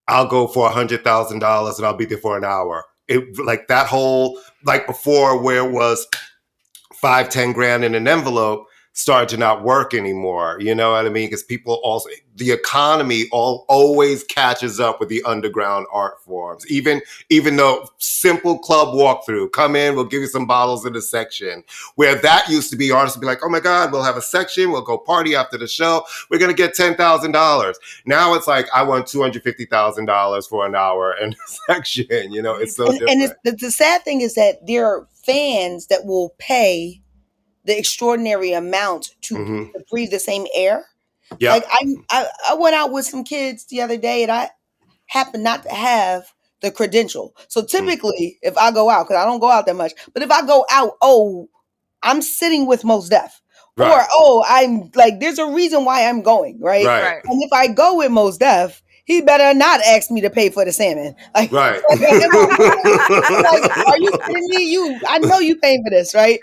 I'll go for $100,000 and I'll be there for an hour. It like that whole, like before where it was 5-10 grand in an envelope started to not work anymore. You know what I mean? Because people also, the economy always catches up with the underground art forms. Even though simple club walkthrough, come in, we'll give you some bottles in the section. Where that used to be, artists would be like, oh my God, we'll have a section, we'll go party after the show, we're going to get $10,000. Now it's like, I want $250,000 for an hour in the section. You know, it's so different. And the sad thing is that there are fans that will pay the extraordinary amount to breathe the same air. Yeah. Like I went out with some kids the other day and I happened not to have the credential. So typically if I go out, because I don't go out that much, but if I go out, I'm sitting with Mos Def. Right. Or, I'm like, there's a reason why I'm going, right? And if I go with Mos Def, he better not ask me to pay for the salmon. Like, right. Like, are you kidding me? I know you paying for this, right?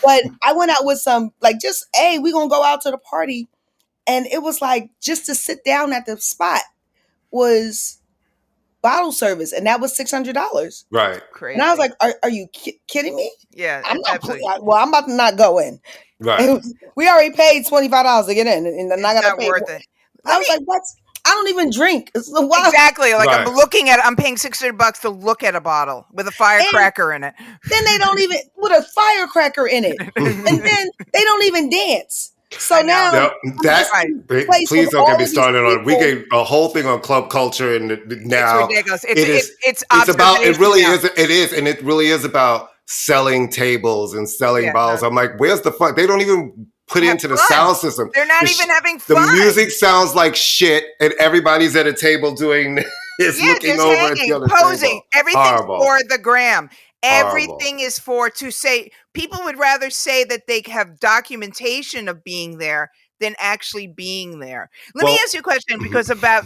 But I went out with some, like, just, hey, we're going to go out to the party. And it was like, just to sit down at the spot was bottle service. And that was $600. Right. Crazy. And I was like, are you kidding me? Yeah, I'm absolutely. I'm about to not go in. Right. We already paid $25 to get in. And I'm not going to pay. Worth it. I was like, what? I don't even drink. Exactly. Like I'm paying $600 to look at a bottle with a firecracker in it. Then they don't even with a firecracker in it. And then they don't even dance. So now please don't get me started on. We get a whole thing on club culture and now it's ridiculous. It's about it really is about selling tables and selling bottles. I'm like, where's the fun? They don't even put into the sound system. They're not even having fun. The music sounds like shit, and everybody's at a table doing this, looking over at the other posing. Table. Everything's for the gram. Everything is to say. People would rather say that they have documentation of being there than actually being there. Let me ask you a question because about,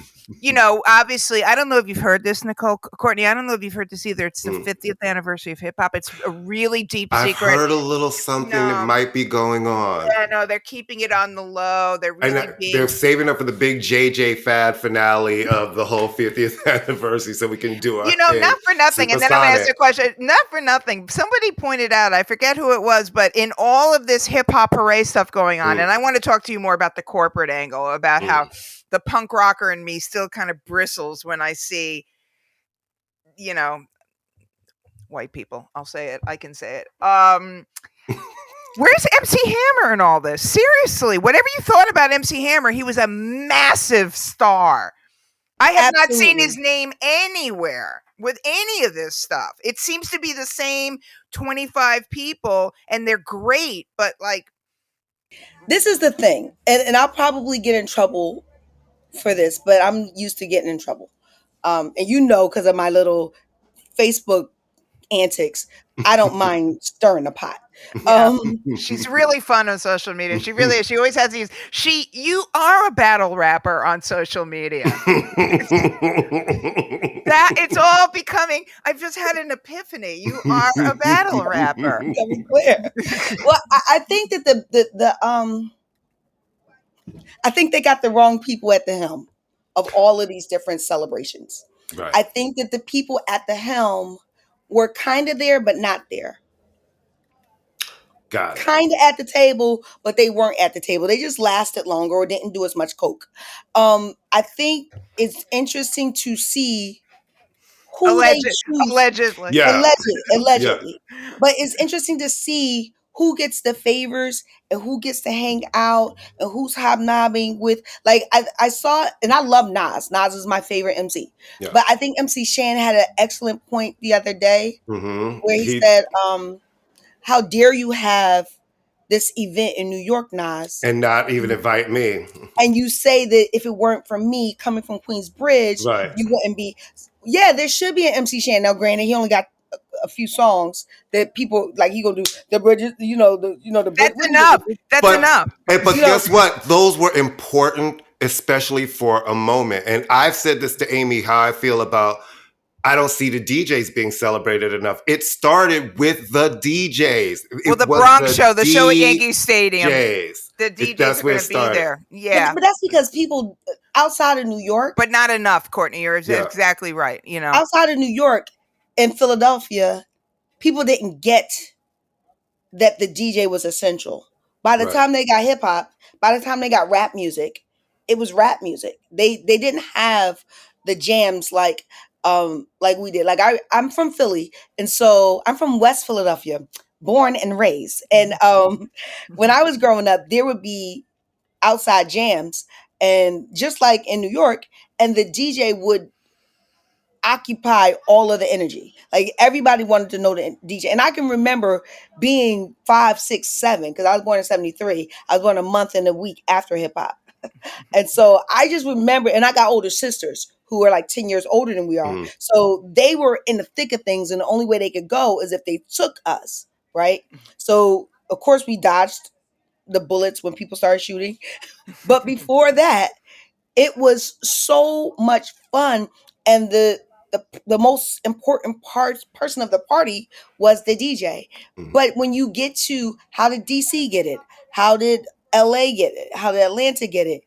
obviously, I don't know if you've heard this, Nicole, Courtney, I don't know if you've heard this either. It's the 50th anniversary of hip hop. It's a really deep secret. I've heard a little something that might be going on. Yeah, no, they're keeping it on the low. They're really they're saving up for the big JJ Fad finale of the whole 50th anniversary so we can do it. Not for nothing. And then I'm going to ask a question. Not for nothing. Somebody pointed out, I forget who it was, but in all of this hip hop hooray stuff going on, and I want to talk to you more about the corporate angle, about how the punk rocker in me still kind of bristles when I see, white people. I'll say it. I can say it. Where's MC Hammer in all this? Seriously, whatever you thought about MC Hammer, he was a massive star. I have not seen his name anywhere with any of this stuff. It seems to be the same 25 people, and they're great, but like, this is the thing, and I'll probably get in trouble for this, but I'm used to getting in trouble. And because of my little Facebook antics, I don't mind stirring the pot. Yeah. She's really fun on social media. She really is. She always has these. You are a battle rapper on social media. That it's all becoming. I've just had an epiphany. You are a battle rapper. Becoming clear. Well, I think that I think they got the wrong people at the helm of all of these different celebrations. Right. I think that the people at the helm were kind of there, but not there. Got it. Kind of at the table, but they weren't at the table. They just lasted longer or didn't do as much coke. I think it's interesting to see who they choose. Allegedly. Yeah. Allegedly. Yeah. But it's interesting to see who gets the favors and who gets to hang out and who's hobnobbing with. Like I saw, and I love Nas. Nas is my favorite MC. Yeah. But I think MC Shan had an excellent point the other day where he said, how dare you have this event in New York, Nas, and not even invite me? And you say that if it weren't for me coming from Queensbridge, right, you wouldn't be. Yeah, there should be an MC Shan. Now, granted, he only got a few songs that people like. He gonna do the bridges, the That's enough. That's enough. But guess what? Those were important, especially for a moment. And I've said this to Amy, how I feel about. I don't see the DJs being celebrated enough. It started with the DJs. Well, the Bronx show, the show at Yankee Stadium. The DJs that's are going to be there. Yeah. But that's because people outside of New York. But not enough, Courtney. You're exactly right. Outside of New York and Philadelphia, people didn't get that the DJ was essential. By the time they got hip hop, by the time they got rap music, it was rap music. They didn't have the jams like we did. Like I'm from Philly, and so I'm from West Philadelphia, born and raised. And when I was growing up, there would be outside jams, and just like in New York, and the DJ would occupy all of the energy. Like everybody wanted to know the DJ. And I can remember being 5, 6, 7, because I was born in 73. I was born a month and a week after hip hop. And so I just remember, and I got older sisters who are like 10 years older than we are. Mm. So they were in the thick of things, and the only way they could go is if they took us, right? So of course we dodged the bullets when people started shooting. But before that, it was so much fun. And the most important person of the party was the DJ. Mm-hmm. But when you get to how did DC get it? How did LA get it? How did Atlanta get it?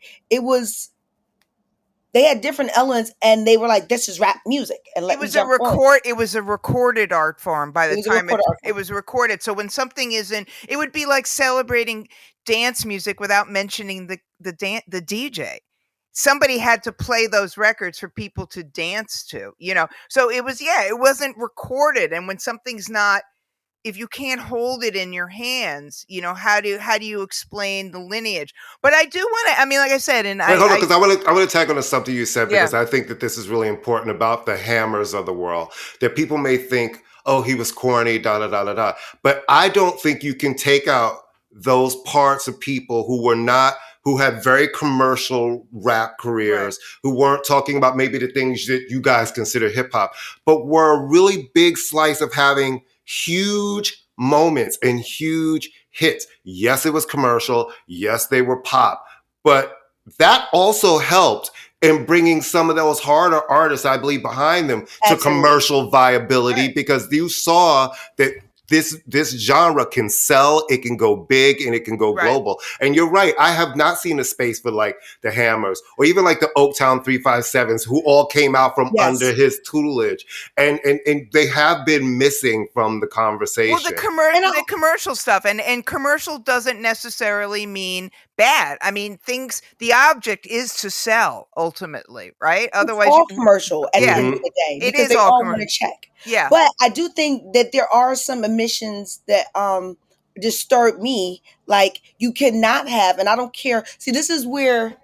They had different elements, and they were like, "This is rap music." And it was a recorded art form. By the time it was recorded, so when something isn't, it would be like celebrating dance music without mentioning the DJ. Somebody had to play those records for people to dance to, So it wasn't recorded. And when something's not, if you can't hold it in your hands, how do you explain the lineage? But I do want to, like I said, and hold on, because I want to tag on to something you said, because I think that this is really important about the Hammers of the world, that people may think, oh, he was corny, da, da, da, da, da. But I don't think you can take out those parts of people who had very commercial rap careers, who weren't talking about maybe the things that you guys consider hip hop, but were a really big slice of having huge moments and huge hits. Yes, it was commercial. Yes, they were pop, but that also helped in bringing some of those harder artists, I believe, behind them to commercial viability, because you saw that this genre can sell, it can go big, and it can go global. And you're right, I have not seen a space for like the Hammers or even like the Oaktown 357s, who all came out from under his tutelage, and they have been missing from the conversation. Well, the commercial stuff, and commercial doesn't necessarily mean bad. The object is to sell ultimately, right? Otherwise, it's all commercial at the end of the day, because they all want to check. Yeah, but I do think that there are some omissions that disturb me. Like, you cannot have, and I don't care. See, this is where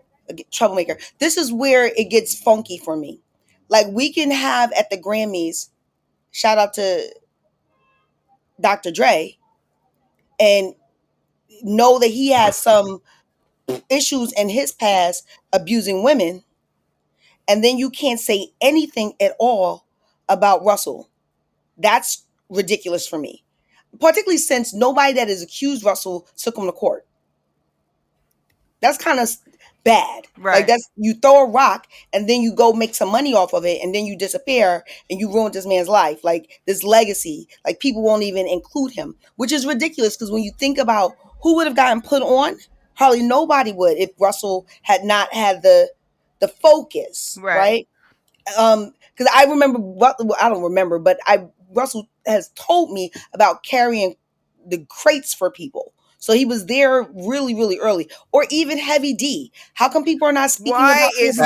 troublemaker. This is where it gets funky for me. Like, we can have at the Grammys, shout out to Dr. Dre, and know that he has some issues in his past abusing women, and then you can't say anything at all about Russell. That's ridiculous for me, particularly since nobody that has accused Russell took him to court. That's kind of bad. Right. Like, that's, you throw a rock and then you go make some money off of it and then you disappear and you ruined this man's life. Like, this legacy, like, people won't even include him, which is ridiculous, because when you think about who would have gotten put on, hardly nobody would, if Russell had not had the focus, right? Because I remember, I don't remember, but Russell has told me about carrying the crates for people. So he was there really, really early. Or even Heavy D. How come people are not speaking about is him?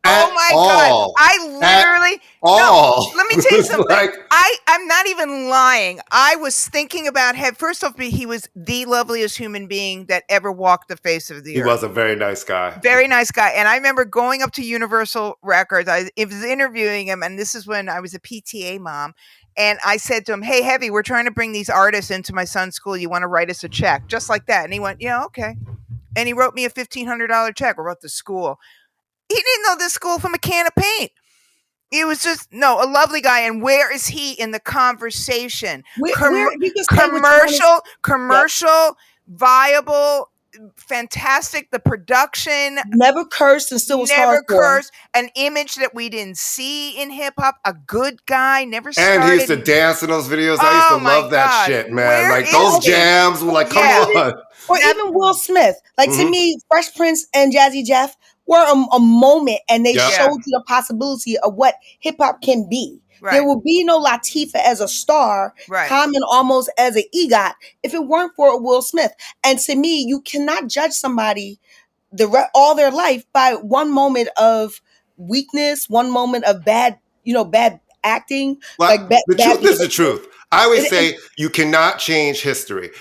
Oh my God. I literally, let me tell you something. I'm not even lying. I was thinking about him. First off, he was the loveliest human being that ever walked the face of the earth. He was a very nice guy. Very nice guy. And I remember going up to Universal Records. I was interviewing him, and this is when I was a PTA mom. And I said to him, "Hey, Heavy, we're trying to bring these artists into my son's school. You want to write us a check?" Just like that. And he went, "Yeah, okay." And he wrote me a $1,500 check. I wrote the school. He didn't know this school from a can of paint. It was just, a lovely guy. And where is he in the conversation? Commercial, viable, fantastic. The production. Never cursed and still was hardcore. Never cursed. An image that we didn't see in hip hop. A good guy. Never started. And he used to dance in those videos. I used to love that shit, man. Like, those jams were like, come on. Or even Will Smith. Like, to me, Fresh Prince and Jazzy Jeff were a moment, and they showed you the possibility of what hip hop can be. Right. There will be no Latifah as a star, Common almost as an EGOT, if it weren't for Will Smith. And to me, you cannot judge somebody all their life by one moment of weakness, one moment of bad acting. Well, the truth is the truth. I always say you cannot change history.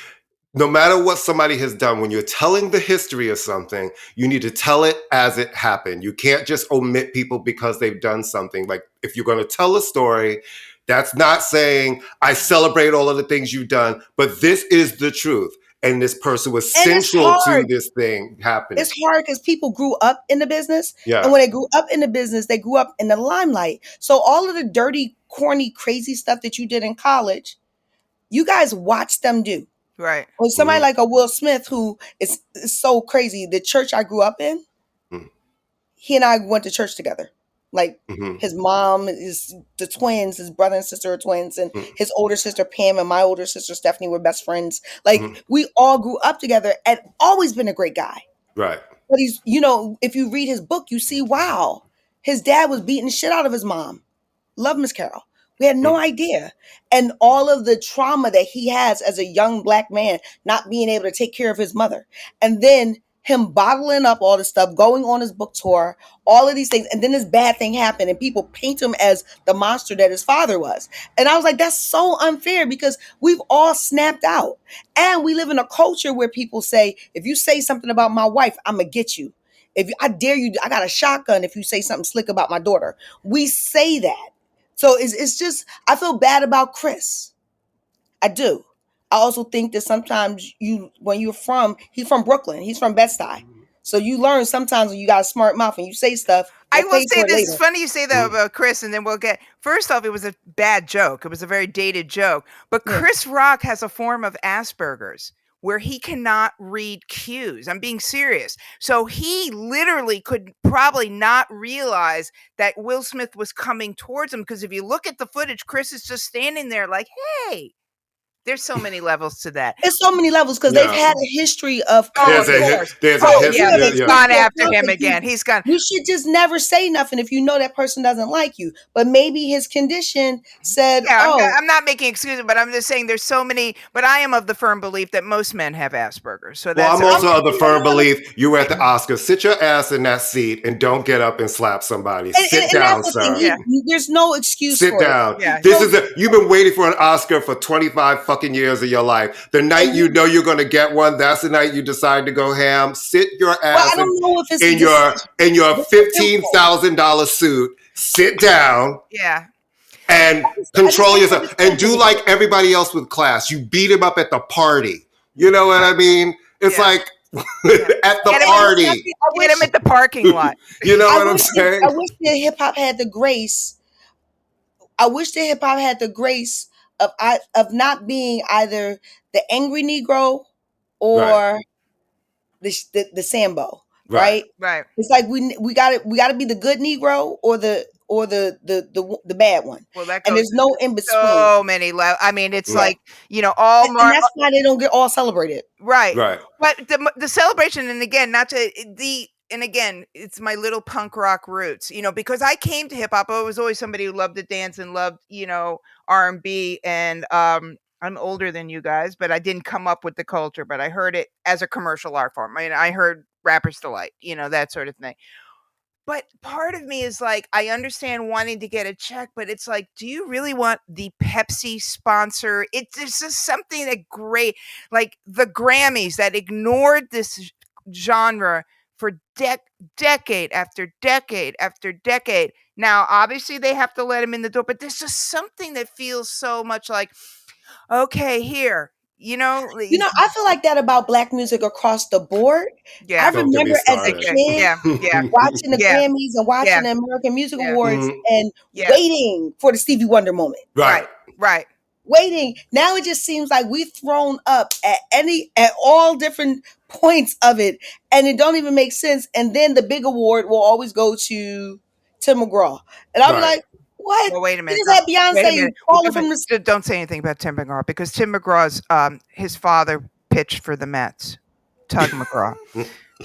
No matter what somebody has done, when you're telling the history of something, you need to tell it as it happened. You can't just omit people because they've done something. Like, if you're going to tell a story, that's not saying, I celebrate all of the things you've done, but this is the truth. And this person was central to this thing happening. It's hard because people grew up in the business. Yeah. And when they grew up in the business, they grew up in the limelight. So all of the dirty, corny, crazy stuff that you did in college, you guys watched them do. Right. Or somebody like a Will Smith, who is so crazy. The church I grew up in, he and I went to church together. Like, his mom is the twins, his brother and sister are twins, and his older sister Pam and my older sister Stephanie were best friends. Like, we all grew up together, and always been a great guy. Right. But he's, if you read his book, you see, wow, his dad was beating the shit out of his mom. Love Miss Carol. We had no idea. And all of the trauma that he has as a young Black man, not being able to take care of his mother. And then him bottling up all this stuff, going on his book tour, all of these things. And then this bad thing happened and people paint him as the monster that his father was. And I was like, that's so unfair, because we've all snapped out. And we live in a culture where people say, if you say something about my wife, I'm going to get you. If I dare you, I got a shotgun if you say something slick about my daughter. We say that. So it's just, I feel bad about Chris. I do. I also think that sometimes he's from Brooklyn. He's from Bed-Stuy. So you learn sometimes when you got a smart mouth and you say stuff. I will say this. It's funny you say that about Chris, and then we'll get, first off, it was a bad joke. It was a very dated joke. But Chris Rock has a form of Asperger's, where he cannot read cues. I'm being serious. So he literally could probably not realize that Will Smith was coming towards him, because if you look at the footage, Chris is just standing there like, hey. There's so many levels to that. It's so many levels because they've had a history of. There's a history. He's gone after him again. He's gone. You should just never say nothing if you know that person doesn't like you. But maybe his condition said, I'm not making excuses, but I'm just saying there's so many. But I am of the firm belief that most men have Asperger's. So that's. Well, I'm also of the firm belief you were at the Oscars. Sit your ass in that seat and don't get up and slap somebody. Sit down, sir. There's no excuse. Sit down. Yeah. You've been waiting for an Oscar for 25 fucking years of your life. The night you know you're going to get one, that's the night you decide to go ham. Sit your ass in your $15,000 suit. Sit down. Yeah. And control yourself. And do like everybody else with class. You beat him up at the party. You know what I mean? It's like at the party. Get him at the parking lot. You know what I'm saying? I wish that hip hop had the grace. of not being either the angry Negro or the Sambo, right? Right. It's like we got to be the good Negro or the bad one. Well, that And goes there's no in between. so many I mean, it's like, all and that's why they don't get all celebrated. Right. But the celebration, and again, it's my little punk rock roots, because I came to hip hop. I was always somebody who loved to dance and loved, R&B, and I'm older than you guys, but I didn't come up with the culture, but I heard it as a commercial art form. I mean, I heard Rapper's Delight, that sort of thing. But part of me is like, I understand wanting to get a check, but it's like, do you really want the Pepsi sponsor? It's just something that great, like the Grammys that ignored this genre for decade after decade after decade. Now, obviously, they have to let him in the door, but there's just something that feels so much like, okay, here. I feel like that about Black music across the board. Yeah. I remember as a kid watching the Grammys and watching the American Music Awards and waiting for the Stevie Wonder moment. Right. Waiting. Now it just seems like we've thrown up at all different points of it, and it don't even make sense. And then the big award will always go to Tim McGraw, and I'll be like, what? Well, wait a minute. You just had Beyonce falling from the... Don't say anything about Tim McGraw, because Tim McGraw's his father pitched for the Mets, Tug McGraw.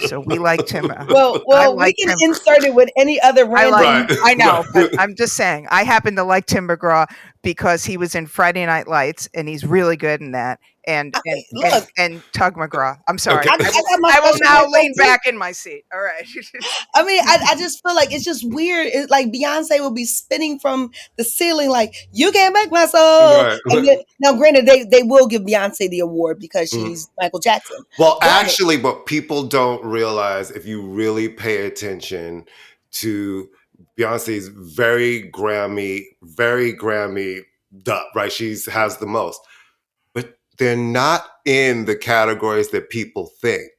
So we like Tim. Well, we can insert it with any other random. I know, but I'm just saying. I happen to like Tim McGraw because he was in Friday Night Lights, and he's really good in that. And Tug McGraw. I'm sorry. Okay. I will now lean back in my seat. All right. I mean, I just feel like it's just weird. It's like Beyonce will be spinning from the ceiling, like, you can't make my soul. Right. And then, now, granted, they will give Beyonce the award because she's Michael Jackson. Well, actually, but people don't realize, if you really pay attention to Beyonce's very Grammy dub, right? She has the most. They're not in the categories that people think.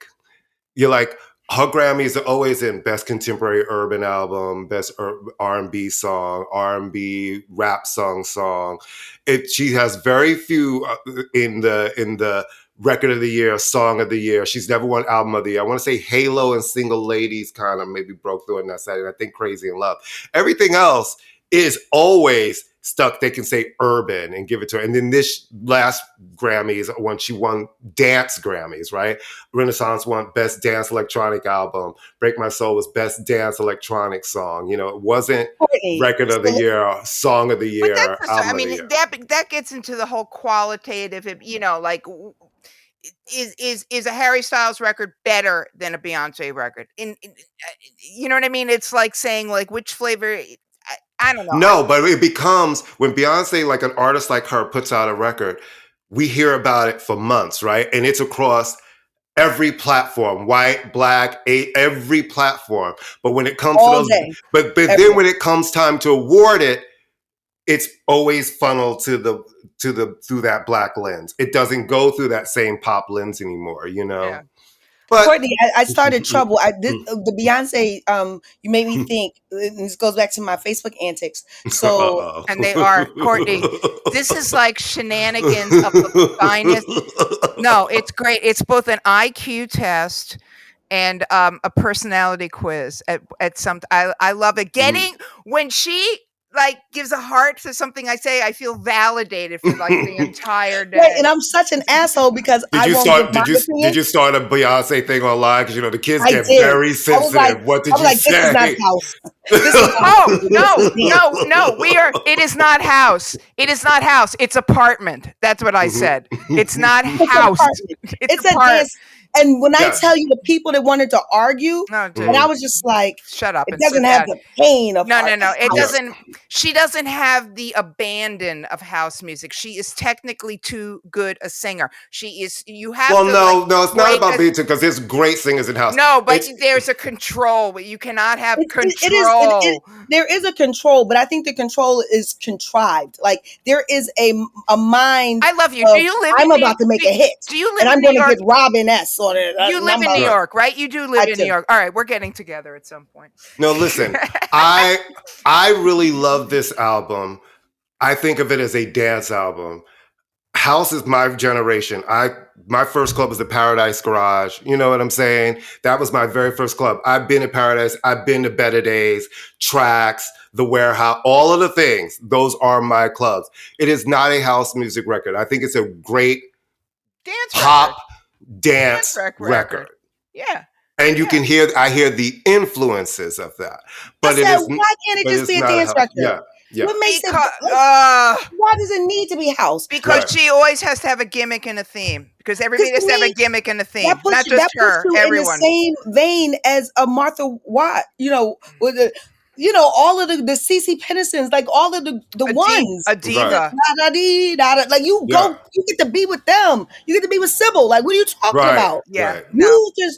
You're like, her Grammys are always in Best Contemporary Urban Album, Best R&B Song, R&B Rap Song. She has very few in the Record of the Year, Song of the Year. She's never won Album of the Year. I want to say Halo and Single Ladies kind of maybe broke through on that side, and I think Crazy in Love. Everything else is always stuck. They can say urban and give it to her. And then this last Grammys, when she won dance Grammys, right? Renaissance won Best Dance Electronic Album. Break My Soul was Best Dance Electronic Song. It wasn't Record of the Year, Song of the Year, Album of the Year. That gets into the whole qualitative, like, is a Harry Styles record better than a Beyonce record? You know what I mean? It's like saying, like, which flavor... I don't know. No, but it becomes, when Beyonce, like an artist like her, puts out a record, we hear about it for months, right? And it's across every platform, white, black, every platform. But when it comes to those, but then when it comes time to award it, it's always funneled through that black lens. It doesn't go through that same pop lens anymore, Yeah. But Courtney, I started trouble. The Beyonce, you made me think. And this goes back to my Facebook antics. So, and they are, Courtney. This is like shenanigans of the finest. No, it's great. It's both an IQ test and a personality quiz. At some, I love it. Getting when she gives a heart to something I say, I feel validated for the entire day. Right, and I'm such an asshole because did you start a Beyonce thing online? Because the kids get very sensitive. What did you say? This is not house. No. It is not house. It is not house. It's apartment. That's what I said. It's not house. It's a dance. And when I tell you the people that wanted to argue, and I was just like, shut up. It doesn't have the pain of No. It doesn't. She doesn't have the abandon of house music. She is technically too good a singer. She is. You have. Well, no, it's not about being too, because there's great singers in house. No, but there's a control. You cannot have control. There is a control, but I think the control is contrived. Like there is a mind. I love you. Do you live? I'm about to make a hit. Do you live? And I'm going to get Robin S. You live in New York, right? You do live in New York. All right, we're getting together at some point. No, listen, I really love this album. I think of it as a dance album. House is my generation. My first club was the Paradise Garage. You know what I'm saying? That was my very first club. I've been to Paradise. I've been to Better Days, Tracks, The Warehouse, all of the things. Those are my clubs. It is not a house music record. I think it's a great dance pop record. dance record. Yeah. And you can I hear the influences of that. But why can't it just be a dance record? Yeah. What makes why does it need to be house? Because she always has to have a gimmick and a theme. Because everybody has to have a gimmick and a theme. Not just her, everyone. In the same vein as a Martha Watt, with all of the CeCe Pennisons, like all of the ones. A diva. Right. Like you get to be with them. You get to be with Sybil. Like, what are you talking about? Yeah. Right.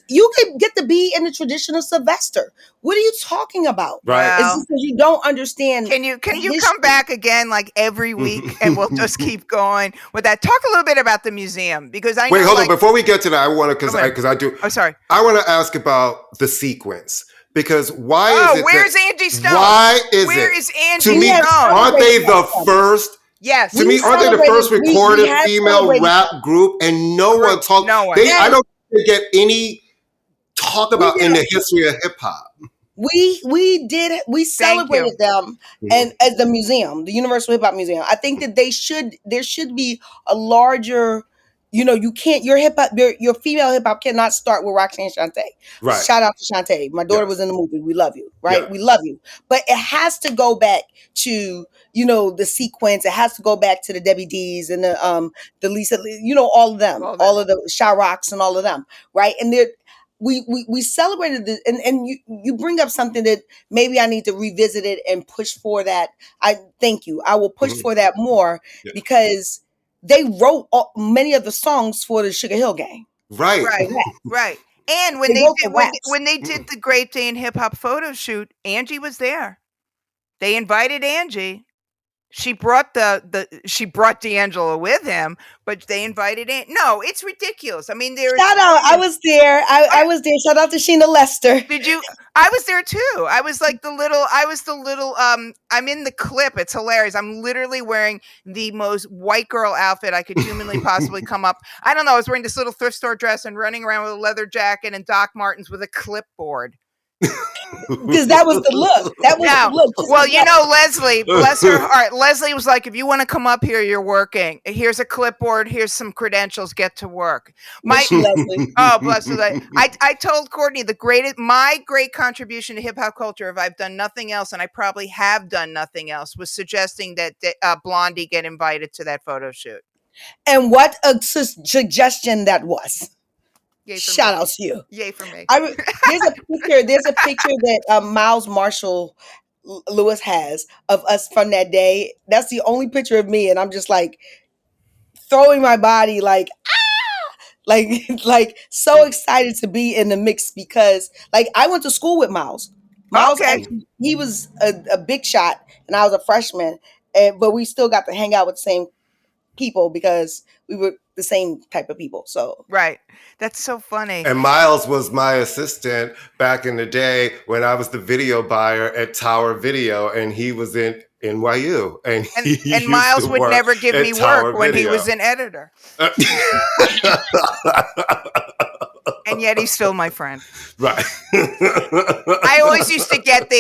You can get to be in the tradition of Sylvester. What are you talking about? Right. It's because you don't understand. Can you come back again like every week and we'll just keep going with that? Talk a little bit about the museum because I hold on. Before we get to that, I want to because I do. Oh, sorry. I want to ask about the sequence. Because why is it? Where's Angie Stone? Why is Where it? is Angie Stone? To me, aren't they the first? Yes. To me, aren't they the first recorded female rap group? And no one talks. I don't think they get any talk about in the history of hip hop. We celebrated them and as the museum, the Universal Hip Hop Museum. I think that there should be a larger. You can't. Your hip hop, your female hip hop cannot start with Roxanne Shante. Right. Shout out to Shante. My daughter was in the movie. We love you. Right. Yeah. We love you. But it has to go back to the sequence. It has to go back to the Debbie D's and the Lisa. All of them, all of the Sha Rocks and all of them. Right. And we celebrated this, and you bring up something that maybe I need to revisit it and push for that. I thank you. I will push for that more because they wrote many of the songs for the Sugar Hill Gang. Right. And when they did the Great Day in Hip Hop photo shoot, Angie was there. They invited Angie. She brought D'Angelo with him, but they invited No, it's ridiculous. I mean, shout out. I was there. I was there. Shout out to Sheena Lester. Did you? I was there too. I was the little. I'm in the clip. It's hilarious. I'm literally wearing the most white girl outfit I could humanly possibly come up. I don't know. I was wearing this little thrift store dress and running around with a leather jacket and Doc Martens with a clipboard. Because that was the look. The look. Well, Leslie, bless her heart. Leslie was like, if you want to come up here, you're working. Here's a clipboard. Here's some credentials. Get to work. Oh, bless her. I told Courtney my great contribution to hip hop culture, if I've done nothing else, and I probably have done nothing else, was suggesting that Blondie get invited to that photo shoot. And what a suggestion that was. Shout out to you. Yay for me. There's a picture that Miles Marshall Lewis has of us from that day. That's the only picture of me, and I'm just like throwing my body like so excited to be in the mix because I went to school with Miles. Miles, actually, he was a big shot, and I was a freshman, but we still got to hang out with the same people because we were the same type of people. So right. That's so funny. And Miles was my assistant back in the day when I was the video buyer at Tower Video, and he was in NYU. And Miles would never give me work when he was an editor. And yet he's still my friend. Right. I always used to get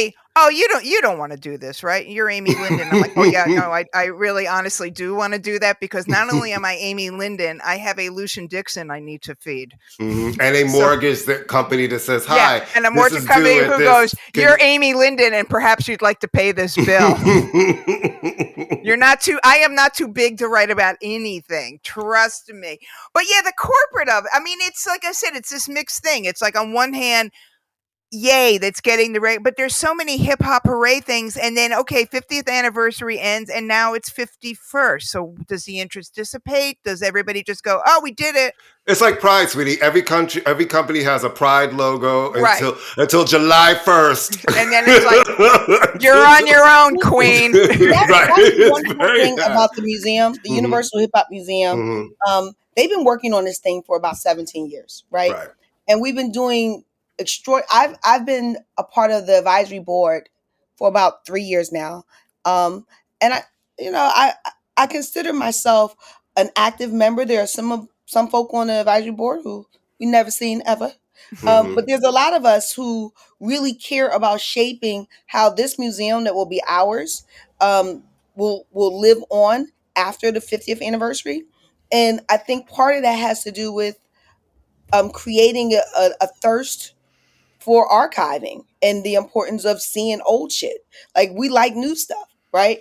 you don't want to do this, right? You're Amy Linden. I'm like, oh yeah, no, I really honestly do want to do that because not only am I Amy Linden, I have a Lucian Dixon I need to feed. Mm-hmm. And a mortgage company that says, hi. Yeah, and a mortgage company who goes, you're Amy Linden and perhaps you'd like to pay this bill. I am not too big to write about anything. Trust me. But yeah, the corporate of it, I mean, it's like I said, it's this mixed thing. It's like on one hand, yay, that's getting the rate. But there's so many hip hop hooray things. And then, 50th anniversary ends and now it's 51st. So does the interest dissipate? Does everybody just go, oh, we did it? It's like Pride, sweetie. Every company has a Pride logo until July 1st. And then it's like, you're on your own, queen. That's one thing about the museum, the Universal Hip Hop Museum. Mm-hmm. They've been working on this thing for about 17 years, right? And we've been doing I've been a part of the advisory board for about 3 years now. And I consider myself an active member. There are some folk on the advisory board who we never seen ever. But there's a lot of us who really care about shaping how this museum that will be ours will live on after the 50th anniversary. And I think part of that has to do with creating a thirst for archiving and the importance of seeing old shit. Like, we like new stuff, right?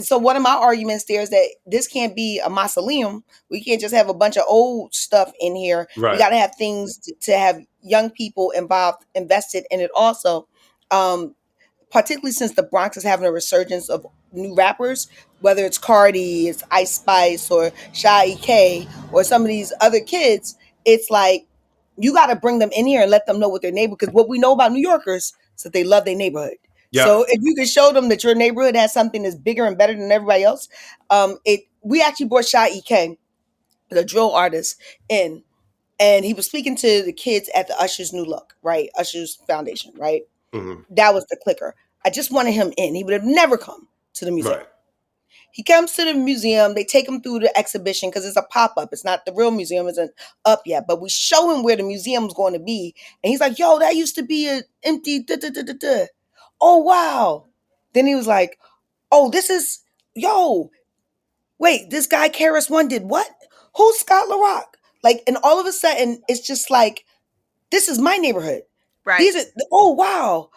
So one of my arguments there is that this can't be a mausoleum. We can't just have a bunch of old stuff in here. Right. We got to have things to have young people invested in it also. Particularly since the Bronx is having a resurgence of new rappers, whether it's Cardi, it's Ice Spice, or Shy K, or some of these other kids. It's like, you got to bring them in here and let them know what their neighborhood. Because what we know about New Yorkers is that they love their neighborhood. Yeah. So if you can show them that your neighborhood has something that's bigger and better than everybody else, we actually brought Shy K, the drill artist, in, and he was speaking to the kids at the Usher's New Look, right? Usher's Foundation, right? That was the clicker. I just wanted him in. He would have never come to the museum. Right. He comes to the museum. They take him through the exhibition because it's a pop-up. It's not, the real museum isn't up yet, but we show him where the museum's going to be. And he's like, yo, that used to be an empty da-da-da-da-da. Oh, wow. Then he was like, oh, wait, this guy Karis One did what? Who's Scott LaRock? Like, and all of a sudden, it's just like, this is my neighborhood. Right. Oh, wow.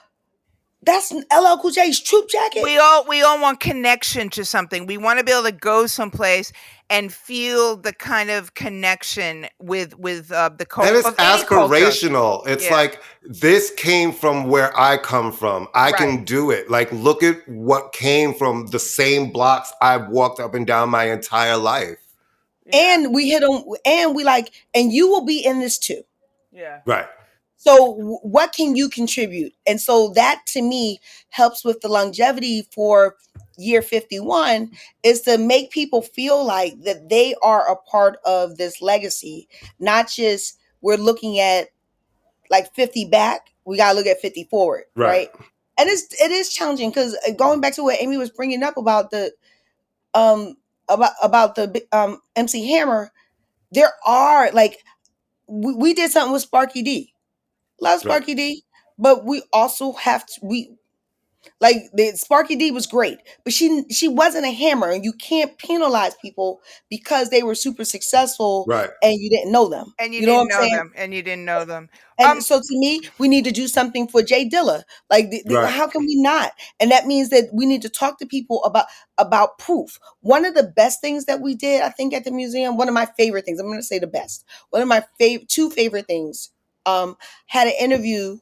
That's LL Cool J's Troop Jacket. We all want connection to something. We want to be able to go someplace and feel the kind of connection with the culture. And it's aspirational. It's like, this came from where I come from. I can do it. Like, look at what came from the same blocks I've walked up and down my entire life. Yeah. And we hit on, and we like, and you will be in this too. Yeah. Right. So what can you contribute? And so that, to me, helps with the longevity for year 51, is to make people feel like that they are a part of this legacy, not just we're looking at like 50 back, we got to look at 50 forward, right? And it is challenging, because going back to what Amy was bringing up about the MC Hammer, there are like, we did something with Sparky D. Love Sparky D, but we also have to, Sparky D was great, but she wasn't a hammer, and you can't penalize people because they were super successful, and you didn't know them. And you didn't know them. And so, to me, we need to do something for Jay Dilla. Like, how can we not? And that means that we need to talk to people about proof. One of the best things that we did, I think, at the museum, one of my favorite things, I'm going to say the best, one of my two favorite things, had an interview.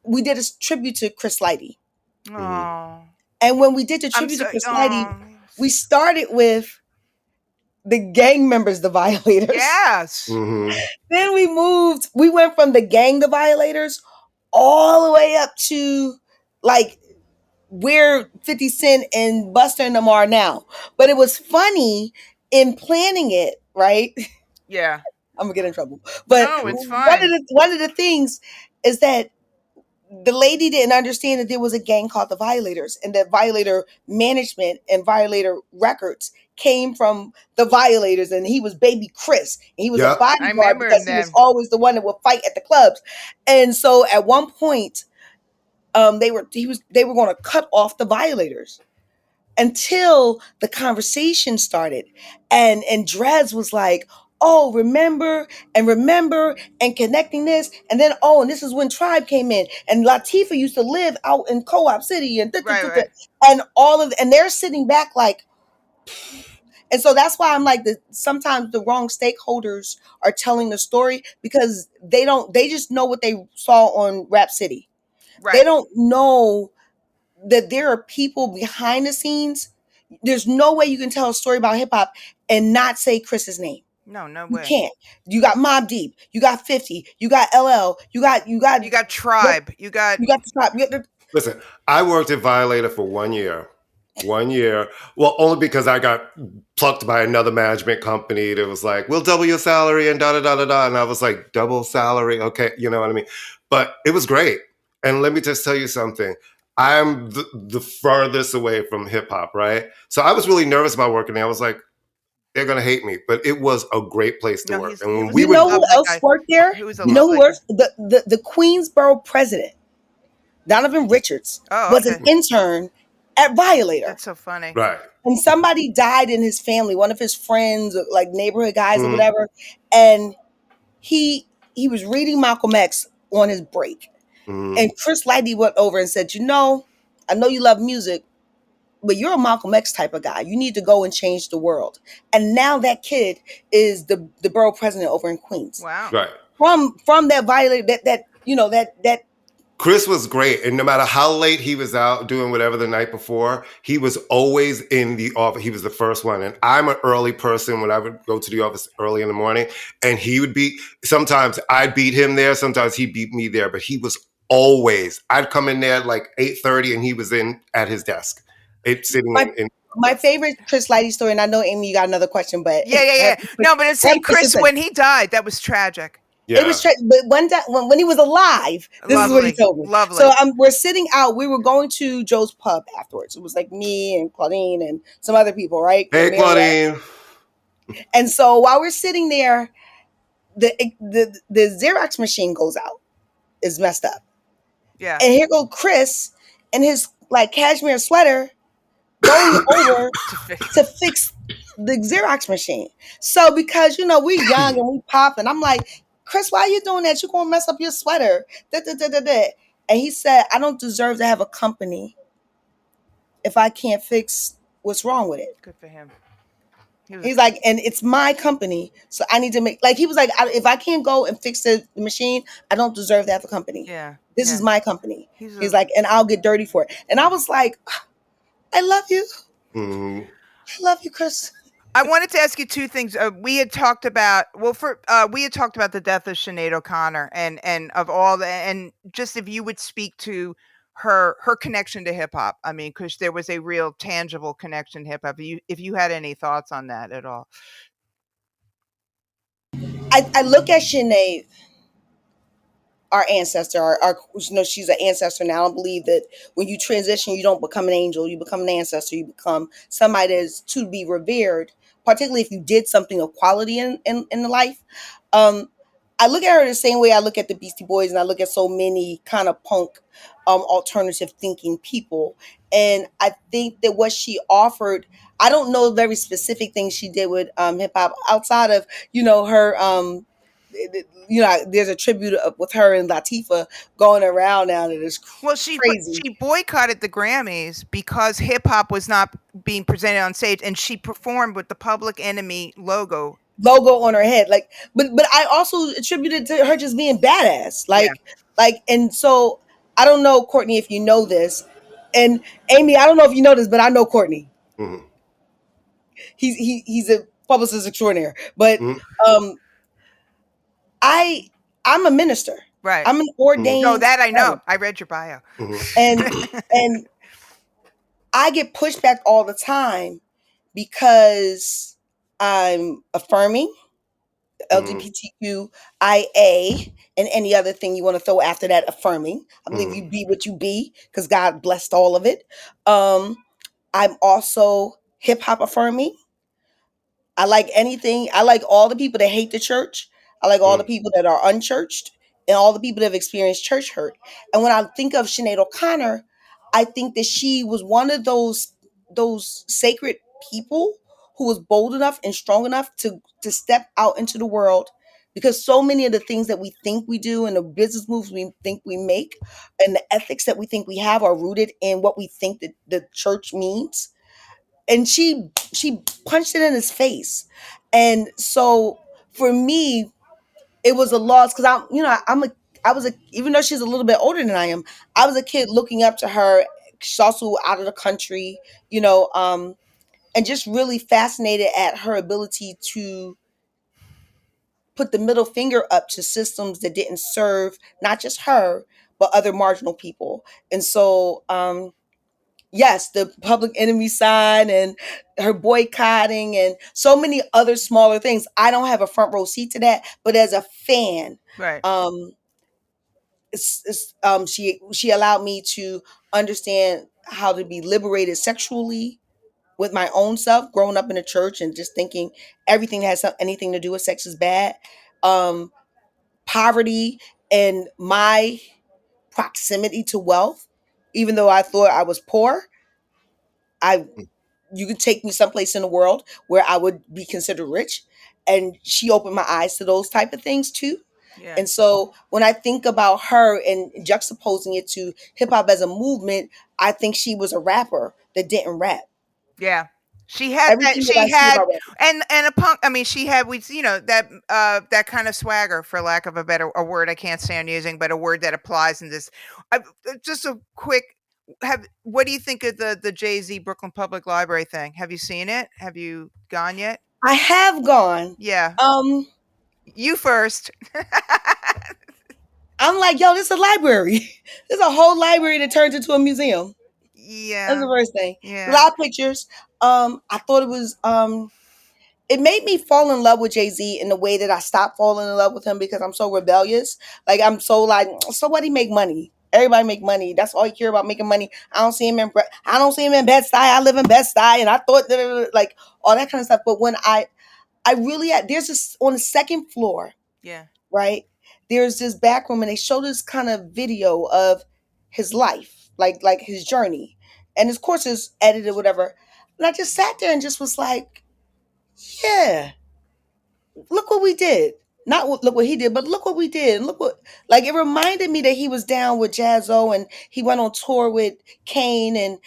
We did a tribute to Chris Lighty. And when we did the tribute to Chris Lighty, we started with the gang members, the Violators. Yes. Then we went from the gang, the Violators, all the way up to like where 50 Cent and Busta and them are now. But it was funny in planning it, right? Yeah. I'm gonna get in trouble. But no, it's fine. One of the things is that the lady didn't understand that there was a gang called the Violators, and that Violator management and Violator records came from the Violators, and he was Baby Chris, and he was a bodyguard because he was always the one that would fight at the clubs. And so at one point, they were going to cut off the Violators until the conversation started, and Drez was like, oh, remember and connecting this. And then, and this is when Tribe came in, and Latifah used to live out in Co-op City, and and and they're sitting back like, and so that's why I'm like, sometimes the wrong stakeholders are telling the story, because they just know what they saw on Rap City. They don't know that there are people behind the scenes. There's no way you can tell a story about hip hop and not say Chris's name. No way. You can't. You got Mobb Deep. You got 50. You got LL. You got Tribe. You got the Tribe. Listen, I worked at Violator for 1 year. 1 year. Well, only because I got plucked by another management company that was like, we'll double your salary and da-da-da-da-da. And I was like, double salary? Okay, you know what I mean? But it was great. And let me just tell you something. I'm the furthest away from hip hop, right? So I was really nervous about working there. I was like, they're gonna hate me, but it was a great place to work. And when we you would, know who else worked there? He was you know who works? The Queensboro president, Donovan Richards, was an intern at Violator. That's so funny. Right. And somebody died in his family, one of his friends, like neighborhood guys or whatever, and he was reading Malcolm X on his break. And Chris Lighty went over and said, I know you love music, but you're a Malcolm X type of guy. You need to go and change the world. And now that kid is the borough president over in Queens. Wow. Right. From that Violator, that Chris was great. And no matter how late he was out doing whatever the night before, he was always in the office. He was the first one. And I'm an early person when I would go to the office early in the morning. And he would be, sometimes I'd beat him there. Sometimes he'd beat me there. But he was always, I'd come in there like 8:30 and he was in at his desk. My favorite Chris Lighty story, and I know, Amy, you got another question, but... Yeah. No, but it's Chris, when he died, that was tragic. Yeah. It was but one time when he was alive, this is what he told me. Lovely. So we're sitting out. We were going to Joe's Pub afterwards. It was like me and Claudine and some other people, right? Hey, Claudine. And so while we're sitting there, the Xerox machine goes out. It's messed up. Yeah. And here goes Chris in his like cashmere sweater going over to fix the Xerox machine. So because we're young and we pop, and I'm like, Chris, why are you doing that? You're going to mess up your sweater. And he said, I don't deserve to have a company if I can't fix what's wrong with it. Good for him. He's like, and it's my company, so I need to make, like, he was like, if I can't go and fix the machine, I don't deserve to have a company. Yeah. This is my company. He's like, and I'll get dirty for it. And I was like, I love you. Mm-hmm. I love you, Chris. I wanted to ask you two things. We had talked about the death of Sinead O'Connor and of all the, and just if you would speak to her connection to hip hop. I mean, because there was a real tangible connection to hip hop. If you had any thoughts on that at all. I look at Sinead, our ancestor, she's an ancestor now. I believe that when you transition, you don't become an angel, you become an ancestor, you become somebody that is to be revered, particularly if you did something of quality in life. I look at her the same way I look at the Beastie Boys, and I look at so many kind of punk, alternative thinking people. And I think that what she offered, I don't know very specific things she did with hip hop outside of, her, there's a tribute with her and Latifah going around now that is crazy. Well, she boycotted the Grammys because hip hop was not being presented on stage, and she performed with the Public Enemy logo on her head. Like, but I also attributed to her just being badass. And so I don't know, Courtney, if you know this, and Amy, I don't know if you know this, but I know Courtney. Mm-hmm. He's a publicist extraordinaire, but I'm a minister. Right. I'm an ordained. No, that I know. I read your bio. And I get pushback all the time because I'm affirming LGBTQIA and any other thing you want to throw after that, affirming. I believe you be what you be because God blessed all of it. I'm also hip hop affirming. I like anything. I like all the people that hate the church. I like all the people that are unchurched and all the people that have experienced church hurt. And when I think of Sinead O'Connor, I think that she was one of those sacred people who was bold enough and strong enough to step out into the world, because so many of the things that we think we do and the business moves we think we make and the ethics that we think we have are rooted in what we think that the church means. And she punched it in his face. And so for me, it was a loss because even though she's a little bit older than I am, I was a kid looking up to her. She's also out of the country, and just really fascinated at her ability to put the middle finger up to systems that didn't serve not just her, but other marginal people. And so, yes, the Public Enemy sign and her boycotting and so many other smaller things. I don't have a front row seat to that, but as a fan, right. she allowed me to understand how to be liberated sexually with my own self, growing up in the church and just thinking everything that has anything to do with sex is bad. Poverty and my proximity to wealth, even though I thought I was poor, I you could take me someplace in the world where I would be considered rich. And she opened my eyes to those type of things too. Yeah. And so when I think about her and juxtaposing it to hip hop as a movement, I think she was a rapper that didn't rap. Yeah. She had that. Everything that I She see had about rap. and a punk. I mean, she had that kind of swagger, for lack of a word I can't stand using, but a word that applies in this. Just a quick. What do you think of the Jay-Z Brooklyn Public Library thing? Have you seen it? Have you gone yet? I have gone. Yeah. Um, You first. I'm like, yo, this is a library. There's a whole library that turns into a museum. That's Yeah. the first thing. A Yeah. lot of pictures. I thought it was it made me fall in love with Jay-Z in the way that I stopped falling in love with him because I'm so rebellious. Like I'm so like, so what? He make money. Everybody make money. That's all you care about, making money. I don't see him in Bed-Stuy. I live in Bed-Stuy, and I thought that like all that kind of stuff. But when I really there's this on the second floor. Yeah. Right? There's this back room and they show this kind of video of his life, like his journey. And of course it's edited, whatever. And I just sat there and just was like, yeah, look what we did. Not look what he did, but look what we did. And look what, like, it reminded me that he was down with Jazzo and he went on tour with Kane. And,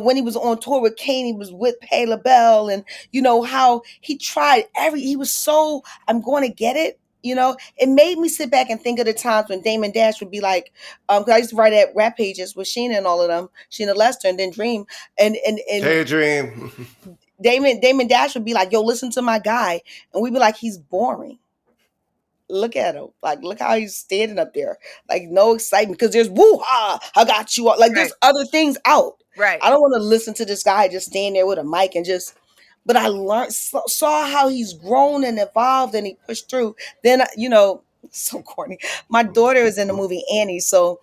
when he was on tour with Kane, he was with Pay LaBelle. And, how he tried he was so, I'm going to get it. It made me sit back and think of the times when Damon Dash would be like, because I used to write at rap pages with Sheena and all of them, Sheena Lester and then Dream. And Hey, Dream. Damon Dash would be like, yo, listen to my guy. And we'd be like, he's boring. Look at him. Like, look how he's standing up there. Like, no excitement. Because there's woo-ha, I got you. Like, there's other things out. Right. I don't want to listen to this guy just stand there with a mic and just... But I learned, saw how he's grown and evolved and he pushed through. Then, so corny. My daughter is in the movie Annie. So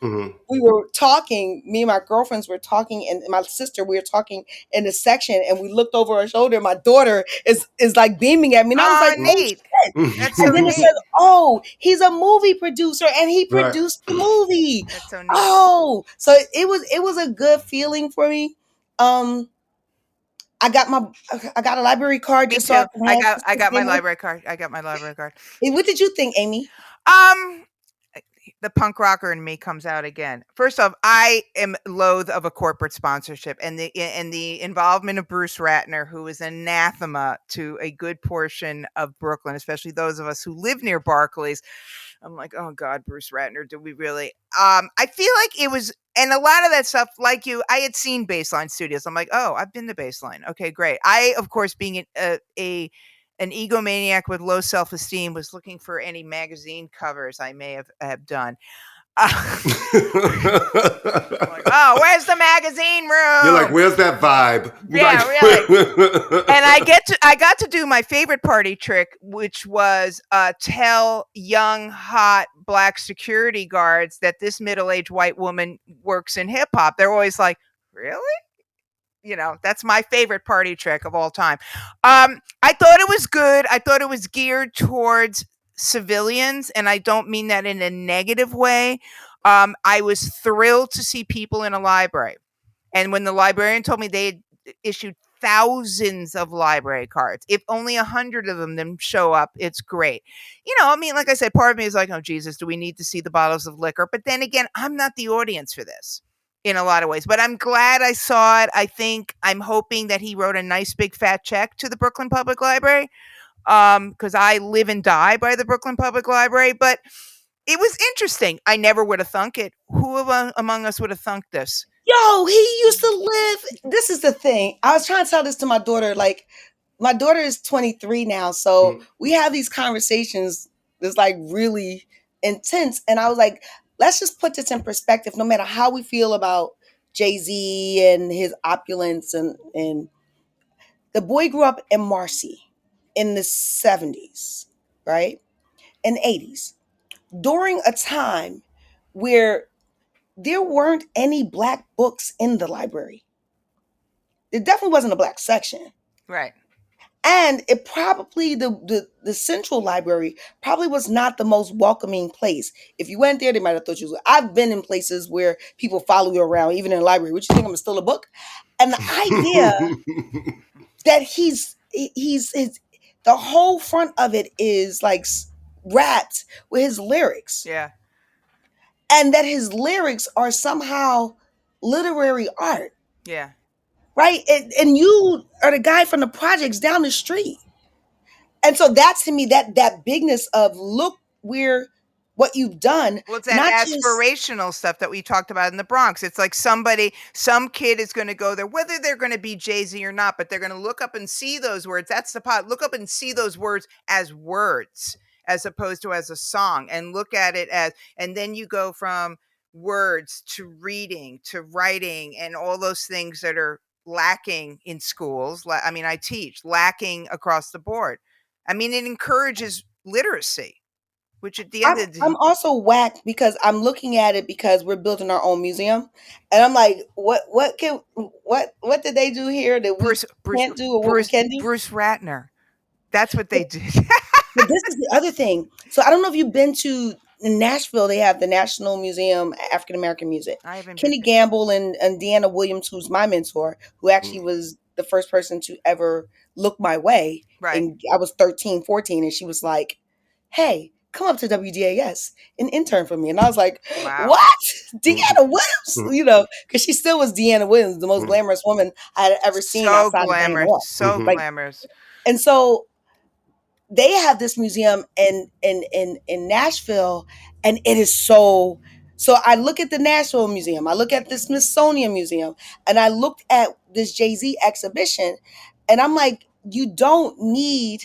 we were talking, me and my girlfriends were talking, and my sister, we were talking in the section, and we looked over our shoulder. My daughter is like beaming at me. And I was like, neat. oh, shit. That's And so then neat. it said, oh, he's a movie producer and he produced the movie. That's so neat. Oh, so it was a good feeling for me. I got a library card. Me Just too. so I got my library card. I got my library card. What did you think, Amy? The punk rocker in me comes out again. First off, I am loath of a corporate sponsorship and the involvement of Bruce Ratner, who is anathema to a good portion of Brooklyn, especially those of us who live near Barclays. I'm like, oh God, Bruce Ratner, do we really? I feel like it was, and a lot of that stuff, like you, I had seen Baseline Studios. I'm like, oh, I've been to Baseline. Okay, great. I, of course, being an egomaniac with low self-esteem, was looking for any magazine covers I may have done. Like, oh, where's the magazine room? You're like, where's that vibe? Yeah, really. And I got to do my favorite party trick, which was tell young, hot black security guards that this middle-aged white woman works in hip hop. They're always like, really? That's my favorite party trick of all time. I thought it was good. I thought it was geared towards civilians, and I don't mean that in a negative way. I was thrilled to see people in a library. And when the librarian told me they had issued thousands of library cards, if only 100 of them show up, it's great. Like I said, part of me is like, oh, Jesus, do we need to see the bottles of liquor? But then again, I'm not the audience for this in a lot of ways, but I'm glad I saw it. I'm hoping that he wrote a nice big fat check to the Brooklyn Public Library, because I live and die by the Brooklyn Public Library. But it was interesting. I never would have thunk it. Who among us would have thunk this? Yo, he used to live. This is the thing. I was trying to tell this to my daughter. Like, my daughter is 23 now, so we have these conversations that's like really intense. And I was like, let's just put this in perspective. No matter how we feel about Jay-Z and his opulence, and the boy grew up in Marcy in the 70s, right? And 80s, during a time where there weren't any Black books in the library. There definitely wasn't a Black section. Right. And it probably, the central library probably was not the most welcoming place. If you went there, they might have thought you was. I've been in places where people follow you around, even in the library. What you think, I'm gonna steal a book? And the idea that he's the whole front of it is like wrapped with his lyrics. Yeah. And that his lyrics are somehow literary art. Yeah. Right? And you are the guy from the projects down the street. And so that's, to me, that bigness of, look what you've done. Well, it's that aspirational stuff that we talked about in the Bronx. It's like some kid is going to go there, whether they're going to be Jay-Z or not, but they're going to look up and see those words. That's the part. Look up and see those words as words, as opposed to as a song, and look at it as, and then you go from words to reading to writing and all those things that are lacking in schools. I mean, I teach, lacking across the board. I mean, it encourages literacy. Which at the end of the day, I'm also whacked because I'm looking at it because we're building our own museum, and I'm like, what did they do here that we can't do, or what we can do? Bruce Ratner, that's what they did. But this is the other thing. So I don't know if you've been to Nashville. They have the National Museum African American Music. I haven't. Kenny Gamble and Deanna Williams, who's my mentor, who actually was the first person to ever look my way. Right. And I was 13, 14, and she was like, "Hey, come up to WDAS and intern for me." And I was like, wow. What? Deanna Williams? Because she still was Deanna Williams, the most glamorous woman I had ever seen. So glamorous. So glamorous. And so they have this museum in Nashville, and it is so I look at the Nashville Museum, I look at the Smithsonian Museum, and I looked at this Jay-Z exhibition, and I'm like, you don't need...